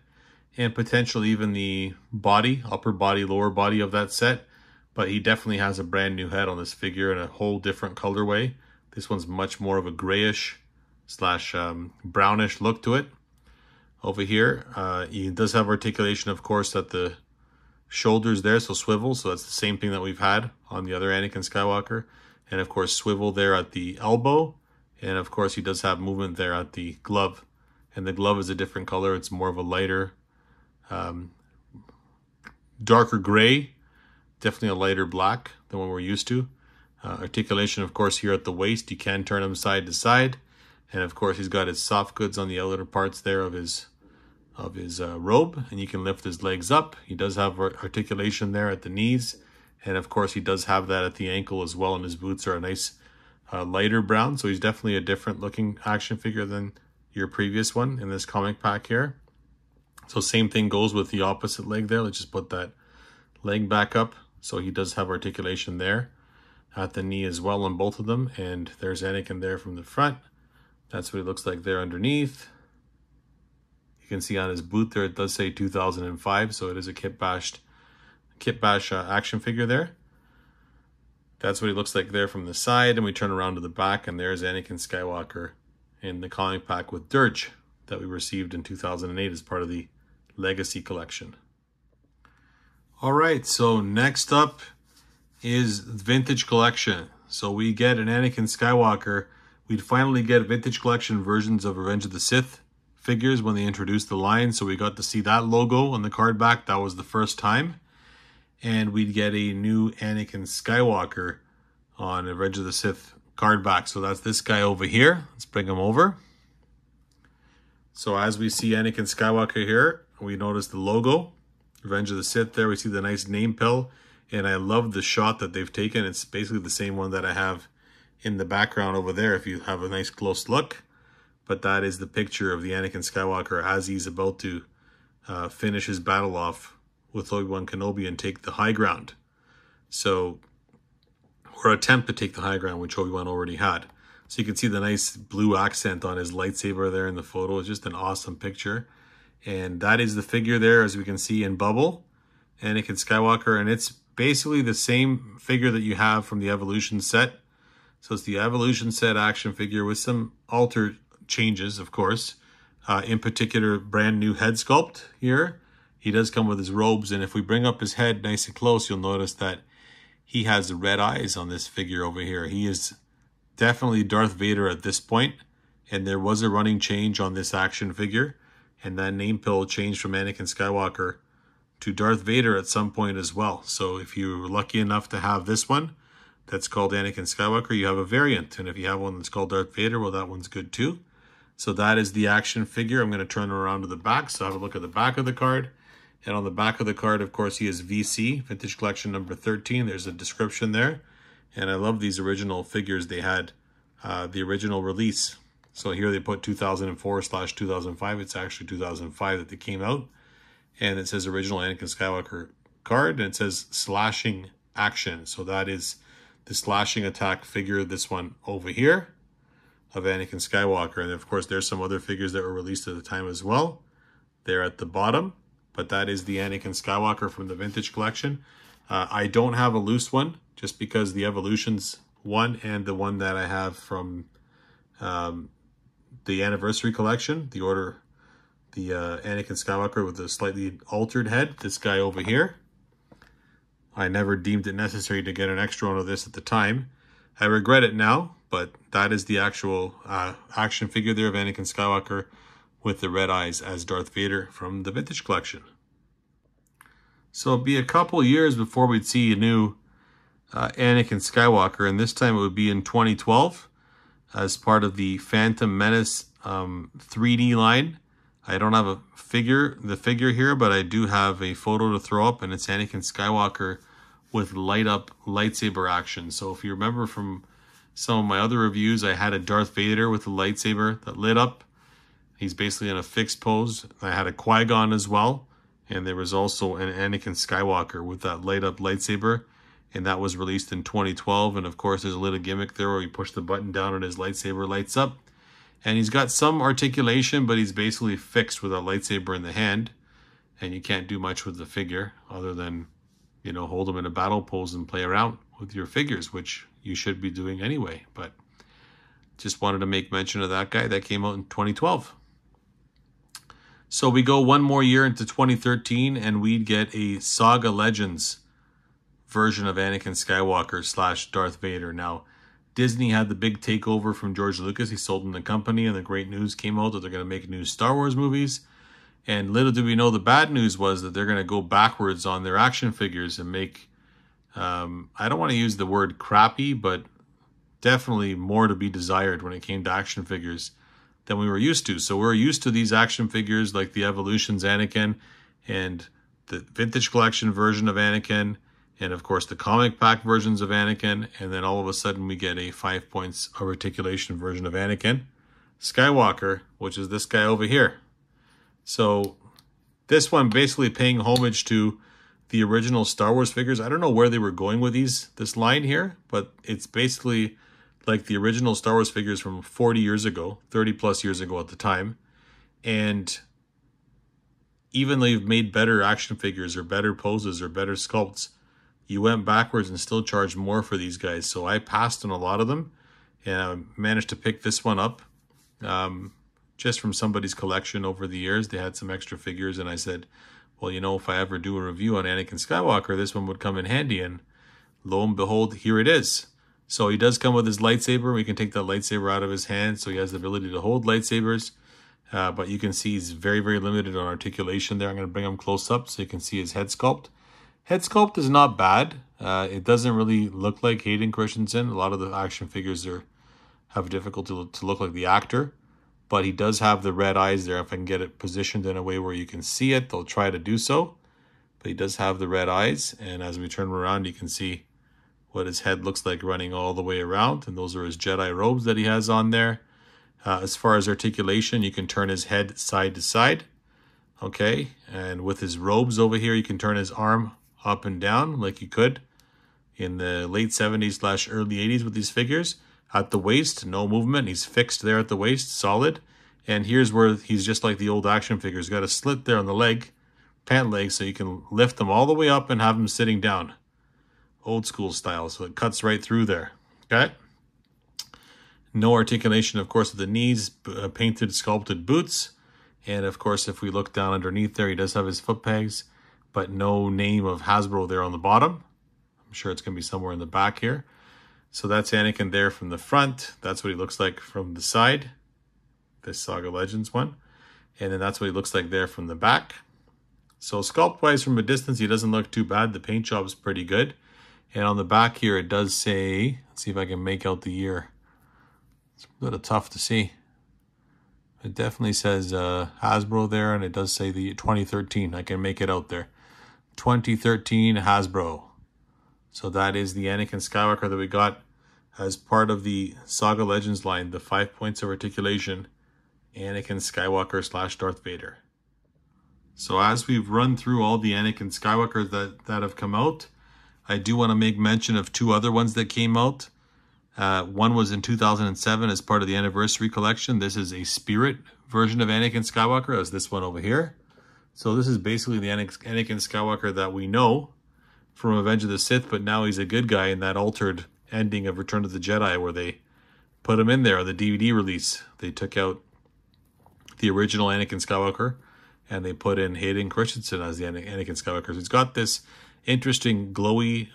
and potentially even the body, upper body, lower body of that set. But he definitely has a brand new head on this figure in a whole different colorway. This one's much more of a grayish / brownish look to it. Over here, he does have articulation, of course, at the shoulders there, so swivel. So that's the same thing that we've had on the other Anakin Skywalker. And of course, swivel there at the elbow. And of course, he does have movement there at the glove. And the glove is a different color. It's more of a lighter, darker gray, definitely a lighter black than what we're used to. Articulation, of course, here at the waist. You can turn him side to side. And of course, he's got his soft goods on the outer parts there of his of his robe, and you can lift his legs up. He does have articulation there at the knees, and of course he does have that at the ankle as well, and his boots are a nice lighter brown, so he's definitely a different looking action figure than your previous one in this comic pack here. So same thing goes with the opposite leg there. Let's just put that leg back up. So he does have articulation there at the knee as well on both of them, and there's Anakin there from the front. That's what he looks like there underneath. You can see on his boot there, it does say 2005, so it is a Kit Bash action figure there. That's what he looks like there from the side, and we turn around to the back, and there's Anakin Skywalker in the comic pack with Dirge that we received in 2008 as part of the Legacy Collection. All right, so next up is Vintage Collection. So we get an Anakin Skywalker. We'd finally get Vintage Collection versions of Revenge of the Sith figures when they introduced the line, so we got to see that logo on the card back. That was the first time. And we'd get a new Anakin Skywalker on Revenge of the Sith card back. So that's this guy over here. Let's bring him over. So as we see Anakin Skywalker here, we notice the logo, Revenge of the Sith there. We see the nice name pill, and I love the shot that they've taken. It's basically the same one that I have in the background over there if you have a nice close look. But that is the picture of the Anakin Skywalker as he's about to finish his battle off with Obi-Wan Kenobi and take the high ground. So, or attempt to take the high ground, which Obi-Wan already had. So you can see the nice blue accent on his lightsaber there in the photo. It's just an awesome picture. And that is the figure there, as we can see in bubble, Anakin Skywalker. And it's basically the same figure that you have from the Evolution set. So it's the Evolution set action figure with some altered changes, of course. In particular, brand new head sculpt here. He does come with his robes, and if we bring up his head nice and close, you'll notice that he has red eyes on this figure over here. He is definitely Darth Vader at this point, and there was a running change on this action figure, and that name pill changed from Anakin Skywalker to Darth Vader at some point as well. So if you're lucky enough to have this one that's called Anakin Skywalker, you have a variant, and if you have one that's called Darth Vader, well, that one's good too. So that is the action figure. I'm going to turn it around to the back, so have a look at the back of the card. And on the back of the card, of course, he is VC, Vintage Collection number 13. There's a description there. And I love these original figures. They had the original release. So here they put 2004/2005. It's actually 2005 that they came out. And it says original Anakin Skywalker card. And it says slashing action. So that is the slashing attack figure, this one over here, of Anakin Skywalker. And of course, there's some other figures that were released at the time as well. They're at the bottom. But that is the Anakin Skywalker from the Vintage Collection. I don't have a loose one, just because the Evolutions one and the one that I have from the Anniversary Collection, the Anakin Skywalker with a slightly altered head, this guy over here. I never deemed it necessary to get an extra one of this at the time. I regret it now, but that is the actual action figure there of Anakin Skywalker with the red eyes as Darth Vader from the Vintage Collection. So it'll be a couple years before we'd see a new Anakin Skywalker, and this time it would be in 2012 as part of the Phantom Menace 3D line. I don't have the figure here, but I do have a photo to throw up, and it's Anakin Skywalker with light up lightsaber action. So if you remember from some of my other reviews, I had a Darth Vader with a lightsaber that lit up. He's basically in a fixed pose. I had a Qui-Gon as well. And there was also an Anakin Skywalker with that light up lightsaber. And that was released in 2012. And of course, there's a little gimmick there where you push the button down and his lightsaber lights up. And he's got some articulation, but he's basically fixed with a lightsaber in the hand. And you can't do much with the figure other than, you know, hold him in a battle pose and play around with your figures, which you should be doing anyway. But just wanted to make mention of that guy. That came out in 2012. So we go one more year into 2013, and we'd get a Saga Legends version of Anakin Skywalker / Darth Vader. Now, Disney had the big takeover from George Lucas. He sold them the company, and the great news came out that they're going to make new Star Wars movies. And little did we know, the bad news was that they're going to go backwards on their action figures and make, I don't want to use the word crappy, but definitely more to be desired when it came to action figures. than we were used to. So we're used to these action figures like the Evolutions Anakin and the vintage collection version of Anakin, and of course the comic pack versions of Anakin, and then all of a sudden we get a 5 points of articulation version of Anakin Skywalker, which is this guy over here. So this one basically paying homage to the original Star Wars figures. I don't know where they were going with this line here, but it's basically like the original Star Wars figures from 40 years ago, 30 plus years ago at the time. And even though you've made better action figures or better poses or better sculpts, you went backwards and still charged more for these guys. So I passed on a lot of them, and I managed to pick this one up just from somebody's collection over the years. They had some extra figures, and I said, well, you know, if I ever do a review on Anakin Skywalker, this one would come in handy. And lo and behold, here it is. So he does come with his lightsaber. We can take that lightsaber out of his hand, so he has the ability to hold lightsabers. But you can see he's very, very limited on articulation there. I'm going to bring him close up so you can see his head sculpt. Head sculpt is not bad. It doesn't really look like Hayden Christensen. A lot of the action figures have difficulty to look like the actor. But he does have the red eyes there. If I can get it positioned in a way where you can see it, they'll try to do so. But he does have the red eyes. And as we turn him around, you can see what his head looks like running all the way around. And those are his Jedi robes that he has on there. As far as articulation, you can turn his head side to side. Okay. And with his robes over here, you can turn his arm up and down like you could in the late 70s / early 80s with these figures. At the waist, no movement. He's fixed there at the waist, solid. And here's where he's just like the old action figures. Got a slit there on the leg, pant leg, so you can lift them all the way up and have them sitting down. Old school style, so it cuts right through there. Okay? No articulation, of course, at the knees, painted, sculpted boots. And of course, if we look down underneath there, he does have his foot pegs, but no name of Hasbro there on the bottom. I'm sure it's going to be somewhere in the back here. So that's Anakin there from the front. That's what he looks like from the side. This Saga Legends one. And then that's what he looks like there from the back. So sculpt-wise from a distance, he doesn't look too bad. The paint job is pretty good. And on the back here, it does say, let's see if I can make out the year. It's a little tough to see. It definitely says Hasbro there, and it does say the 2013. I can make it out there. 2013 Hasbro. So that is the Anakin Skywalker that we got as part of the Saga Legends line, the 5 points of articulation, Anakin Skywalker / Darth Vader. So as we've run through all the Anakin Skywalkers that have come out, I do want to make mention of two other ones that came out. One was in 2007 as part of the Anniversary Collection. This is a Spirit version of Anakin Skywalker, as this one over here. So this is basically the Anakin Skywalker that we know from Revenge of the Sith, but now he's a good guy in that altered ending of Return of the Jedi where they put him in there on the DVD release. They took out the original Anakin Skywalker and they put in Hayden Christensen as the Anakin Skywalker. So he's got this interesting glowy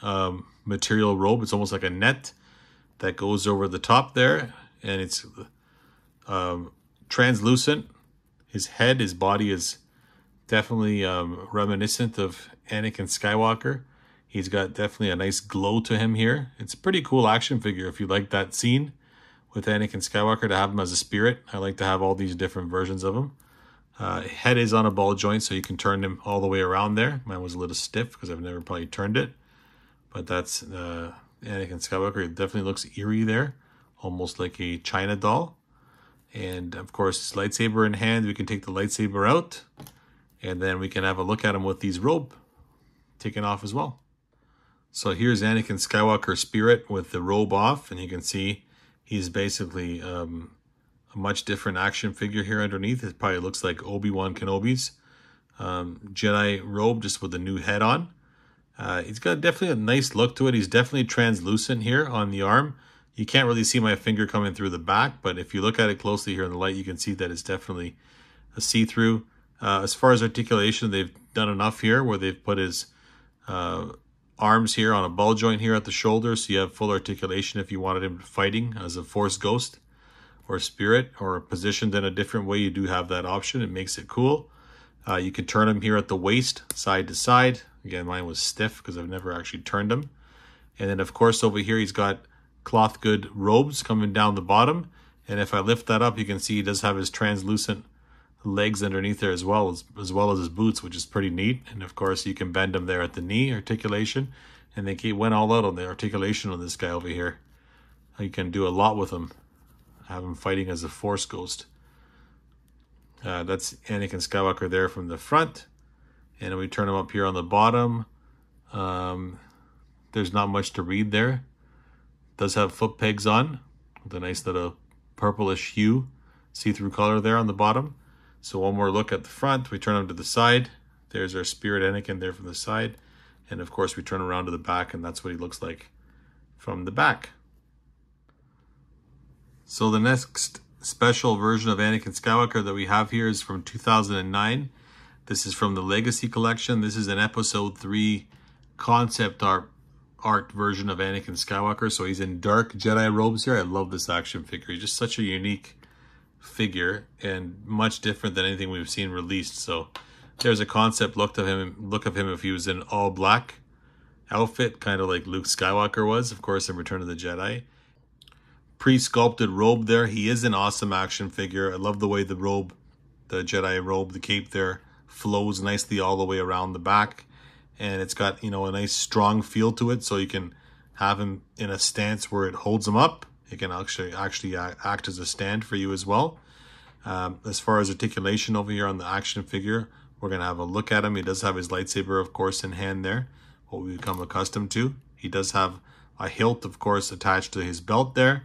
material robe. It's almost like a net that goes over the top there, and it's translucent. His head, his body is definitely reminiscent of Anakin Skywalker. He's got definitely a nice glow to him here. It's a pretty cool action figure if you like that scene with Anakin Skywalker, to have him as a spirit. I like to have all these different versions of him. Head is on a ball joint, so you can turn him all the way around there. Mine was a little stiff because I've never probably turned it. But that's Anakin Skywalker. It definitely looks eerie there, almost like a China doll. And of course, his lightsaber in hand. We can take the lightsaber out, and then we can have a look at him with these robe taken off as well. So here's Anakin Skywalker Spirit with the robe off, and you can see he's basically a much different action figure here underneath. It probably looks like Obi-Wan Kenobi's Jedi robe, just with the new head on. He's got definitely a nice look to it. He's definitely translucent here on the arm. You can't really see my finger coming through the back, but if you look at it closely here in the light, you can see that it's definitely a see-through. As far as articulation, they've done enough here where they've put his arms here on a ball joint here at the shoulder, so you have full articulation if you wanted him fighting as a Force ghost or spirit, or positioned in a different way. You do have that option. It makes it cool. You can turn him here at the waist, side to side. Again, mine was stiff because I've never actually turned him. And then, of course, over here, he's got cloth good robes coming down the bottom. And if I lift that up, you can see he does have his translucent legs underneath there as well as his boots, which is pretty neat. And of course, you can bend him there at the knee articulation. And they went all out on the articulation on this guy over here. You can do a lot with him. Have him fighting as a Force ghost. That's Anakin Skywalker there from the front. And we turn him up here on the bottom. There's not much to read there. Does have foot pegs on with a nice little purplish hue, see-through color there on the bottom. So one more look at the front. We turn him to the side. There's our Spirit Anakin there from the side. And of course we turn around to the back, and that's what he looks like from the back. So the next special version of Anakin Skywalker that we have here is from 2009. This is from the Legacy Collection. This is an Episode 3 concept art version of Anakin Skywalker. So he's in dark Jedi robes here. I love this action figure. He's just such a unique figure and much different than anything we've seen released. So there's a concept look of him if he was in all black outfit, kind of like Luke Skywalker was, of course, in Return of the Jedi. Pre-sculpted robe there. He is an awesome action figure. I love the way the robe, the Jedi robe, the cape there flows nicely all the way around the back. And it's got, you know, a nice strong feel to it, so you can have him in a stance where it holds him up. It can actually act as a stand for you as well. As far as articulation over here on the action figure, we're going to have a look at him. He does have his lightsaber, of course, in hand there, what we become accustomed to. He does have a hilt, of course, attached to his belt there.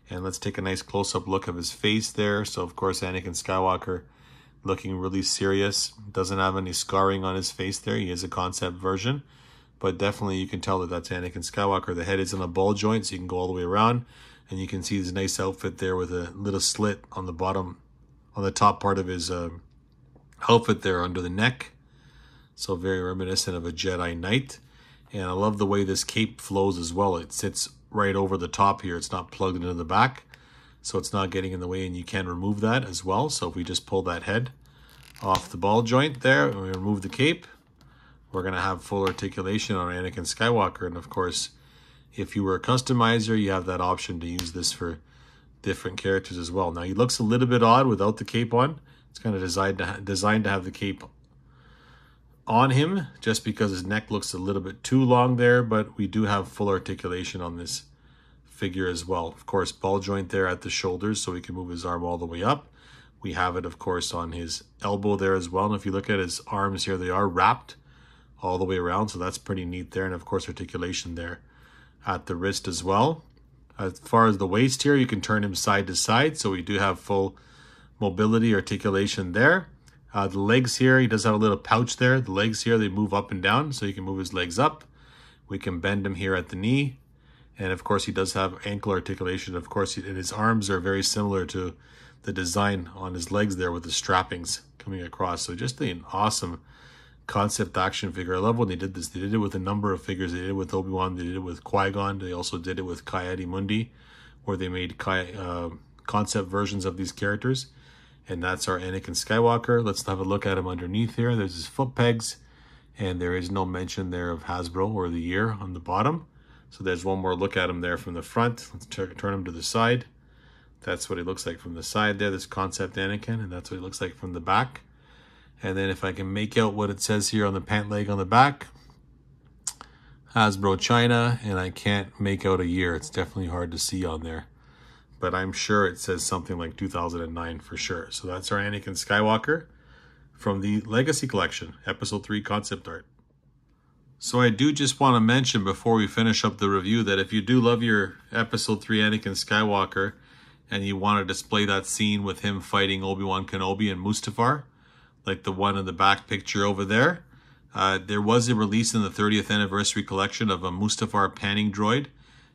And let's take a nice close-up look of his face there. So, of course, Anakin Skywalker looking really serious. Doesn't have any scarring on his face there. He is a concept version. But definitely you can tell that that's Anakin Skywalker. The head is in a ball joint, so you can go all the way around. And you can see his nice outfit there with a little slit on the bottom, on the top part of his outfit there under the neck. So very reminiscent of a Jedi Knight. And I love the way this cape flows as well. It sits right over the top here. It's not plugged into the back, so it's not getting in the way, and you can remove that as well. So if we just pull that head off the ball joint there and we remove the cape, we're going to have full articulation on Anakin Skywalker. And of course, if you were a customizer, you have that option to use this for different characters as well. Now he looks a little bit odd without the cape on. It's kind of designed to have the cape on him just because his neck looks a little bit too long there, but we do have full articulation on this figure as well. Of course, ball joint there at the shoulders, so he can move his arm all the way up. We have it, of course, on his elbow there as well. And if you look at his arms here, they are wrapped all the way around, so that's pretty neat there. And of course, articulation there at the wrist as well. As far as the waist here, you can turn him side to side, so we do have full mobility, articulation there. The legs here, he does have a little pouch there. The legs here, they move up and down, so you can move his legs up. We can bend him here at the knee. And of course, he does have ankle articulation. Of course, and his arms are very similar to the design on his legs there with the strappings coming across. So just an awesome concept action figure. I love when they did this. They did it with a number of figures. They did it with Obi-Wan. They did it with Qui-Gon. They also did it with Ki-Adi-Mundi, where they made concept versions of these characters. And that's our Anakin Skywalker. Let's have a look at him underneath here. There's his foot pegs, and there is no mention there of Hasbro or the year on the bottom. So there's one more look at him there from the front. Let's turn him to the side. That's what he looks like from the side there, this concept Anakin, and that's what he looks like from the back. And then if I can make out what it says here on the pant leg on the back, Hasbro China, and I can't make out a year. It's definitely hard to see on there. But I'm sure it says something like 2009 for sure. So that's our Anakin Skywalker from the Legacy Collection, Episode 3 concept art. So I do just want to mention before we finish up the review that if you do love your Episode 3 Anakin Skywalker and you want to display that scene with him fighting Obi-Wan Kenobi and Mustafar, like the one in the back picture over there, there was a release in the 30th anniversary collection of a Mustafar panning droid.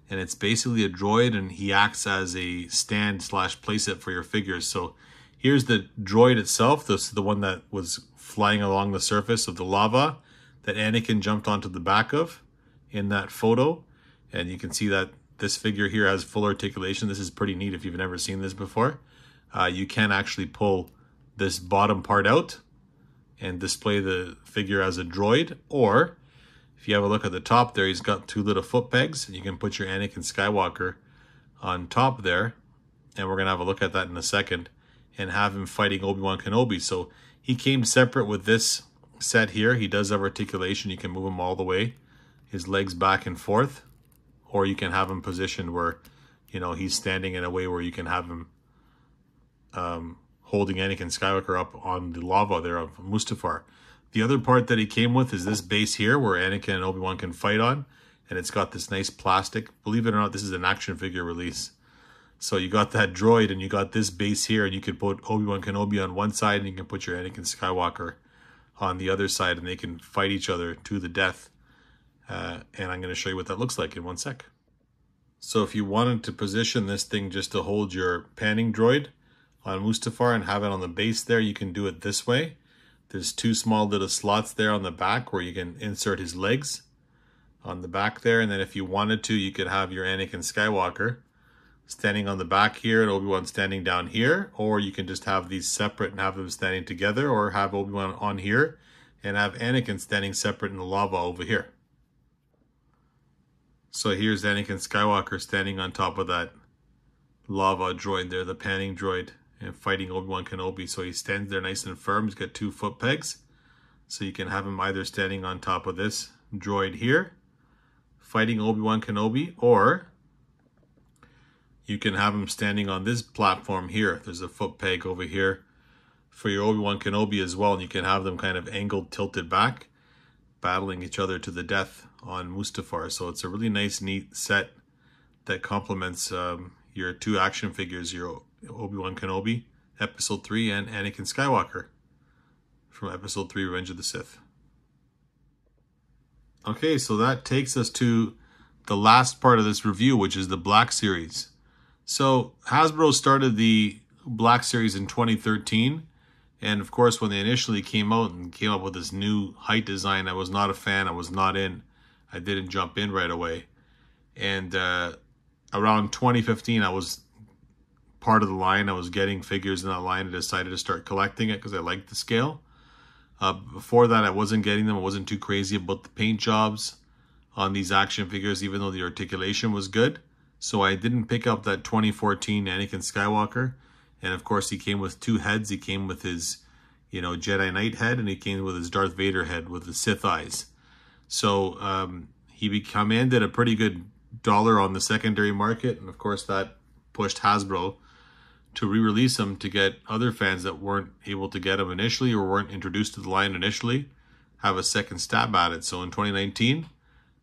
And it's basically a droid, and he acts as a stand / playset for your figures. So here's the droid itself. This is the one that was flying along the surface of the lava that Anakin jumped onto the back of in that photo. And you can see that this figure here has full articulation. This is pretty neat if you've never seen this before. You can actually pull this bottom part out and display the figure as a droid, or if you have a look at the top there, he's got two little foot pegs, and you can put your Anakin Skywalker on top there, and we're going to have a look at that in a second, and have him fighting Obi-Wan Kenobi. So he came separate with this set here. He does have articulation. You can move him all the way, his legs back and forth, or you can have him positioned where, you know, he's standing in a way where you can have him holding Anakin Skywalker up on the lava there of Mustafar. The other part that he came with is this base here where Anakin and Obi-Wan can fight on, and it's got this nice plastic. Believe it or not, this is an action figure release. So you got that droid and you got this base here, and you could put Obi-Wan Kenobi on one side and you can put your Anakin Skywalker on the other side, and they can fight each other to the death. And I'm going to show you what that looks like in one sec. So if you wanted to position this thing just to hold your panning droid on Mustafar and have it on the base there, you can do it this way. There's two small little slots there on the back where you can insert his legs on the back there. And then if you wanted to, you could have your Anakin Skywalker standing on the back here and Obi-Wan standing down here, or you can just have these separate and have them standing together, or have Obi-Wan on here and have Anakin standing separate in the lava over here. So here's Anakin Skywalker standing on top of that lava droid there, the panning droid, and fighting Obi-Wan Kenobi. So he stands there nice and firm. He's got 2 foot pegs. So you can have him either standing on top of this droid here, fighting Obi-Wan Kenobi, or you can have him standing on this platform here. There's a foot peg over here for your Obi-Wan Kenobi as well. And you can have them kind of angled, tilted back, battling each other to the death on Mustafar. So it's a really nice, neat set that complements your 2 action figures, your Obi-Wan Kenobi, Episode 3, and Anakin Skywalker from Episode 3, Revenge of the Sith. Okay, so that takes us to the last part of this review, which is the Black Series. So Hasbro started the Black Series in 2013. And of course, when they initially came out and came up with this new height design, I was not a fan. I was not in. I didn't jump in right away. And around 2015, I was part of the line. I was getting figures in that line and decided to start collecting it because I liked the scale. Before that, I wasn't getting them. I wasn't too crazy about the paint jobs on these action figures, even though the articulation was good. So I didn't pick up that 2014 Anakin Skywalker. And of course, he came with 2 heads. He came with his, you know, Jedi Knight head, and he came with his Darth Vader head with the Sith eyes. So he commanded a pretty good dollar on the secondary market. And of course, that pushed Hasbro to re-release him to get other fans that weren't able to get him initially or weren't introduced to the line initially have a second stab at it. So in 2019,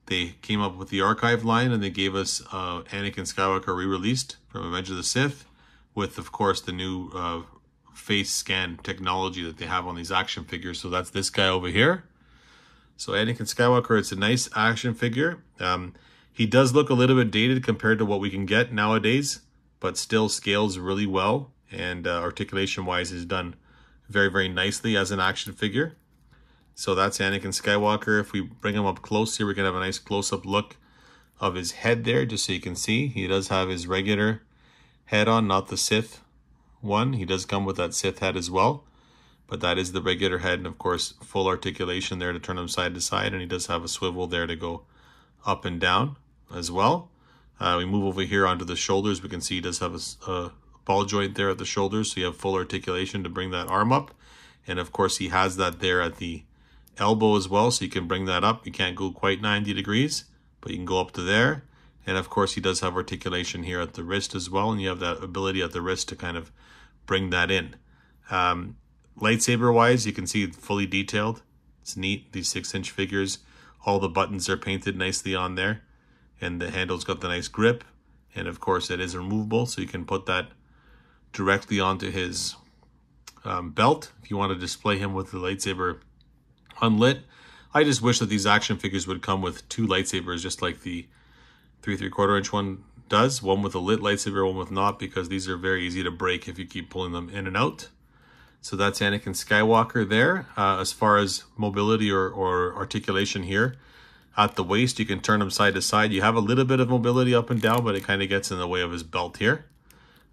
they came up with the archive line, and they gave us Anakin Skywalker re-released from Revenge of the Sith with, of course, the new face scan technology that they have on these action figures. So that's this guy over here. So Anakin Skywalker, it's a nice action figure. He does look a little bit dated compared to what we can get nowadays, but still scales really well, and articulation-wise is done very, very nicely as an action figure. So that's Anakin Skywalker. If we bring him up close here, we can have a nice close-up look of his head there, just so you can see. He does have his regular head on, not the Sith one. He does come with that Sith head as well, but that is the regular head, and of course, full articulation there to turn him side to side, and he does have a swivel there to go up and down as well. We move over here onto the shoulders. We can see he does have a ball joint there at the shoulders, so you have full articulation to bring that arm up. And of course, he has that there at the elbow as well, so you can bring that up. You can't go quite 90 degrees, but you can go up to there. And of course, he does have articulation here at the wrist as well, and you have that ability at the wrist to kind of bring that in. Lightsaber-wise, you can see it fully detailed. It's neat, these 6-inch figures. All the buttons are painted nicely on there, and the handle's got the nice grip. And of course, it is removable, so you can put that directly onto his belt if you want to display him with the lightsaber unlit. I just wish that these action figures would come with 2 lightsabers, just like the 3 3/4 inch one does. One with a lit lightsaber, one with not, because these are very easy to break if you keep pulling them in and out. So that's Anakin Skywalker there. As far as mobility or articulation here, at the waist, you can turn him side to side. You have a little bit of mobility up and down, but it kind of gets in the way of his belt here.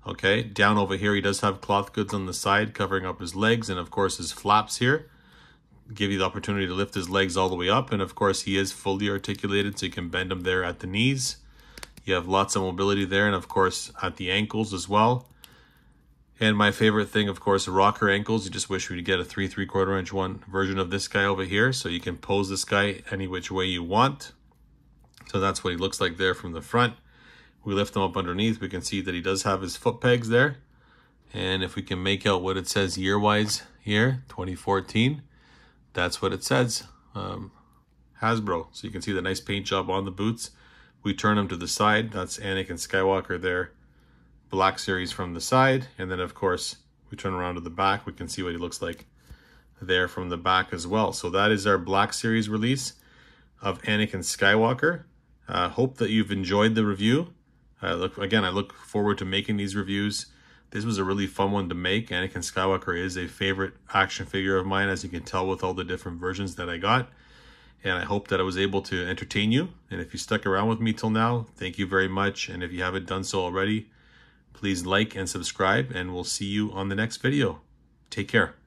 Okay, down over here, he does have cloth goods on the side covering up his legs, and of course his flaps here give you the opportunity to lift his legs all the way up. And of course, he is fully articulated, so you can bend him there at the knees. You have lots of mobility there, and of course at the ankles as well. And my favorite thing, of course, rocker ankles. You just wish we could get a 3¾ inch one version of this guy over here, so you can pose this guy any which way you want. So that's what he looks like there from the front. We lift him up underneath, we can see that he does have his foot pegs there. And if we can make out what it says year-wise here, 2014, that's what it says, Hasbro. So you can see the nice paint job on the boots. We turn them to the side, that's Anakin Skywalker there, Black Series from the side. And then of course, we turn around to the back, we can see what he looks like there from the back as well. So that is our Black Series release of Anakin Skywalker. Hope that you've enjoyed the review. I look forward to making these reviews. This was a really fun one to make. Anakin Skywalker is a favorite action figure of mine, as you can tell with all the different versions that I got. And I hope that I was able to entertain you. And if you stuck around with me till now, thank you very much. And if you haven't done so already, please like and subscribe, and we'll see you on the next video. Take care.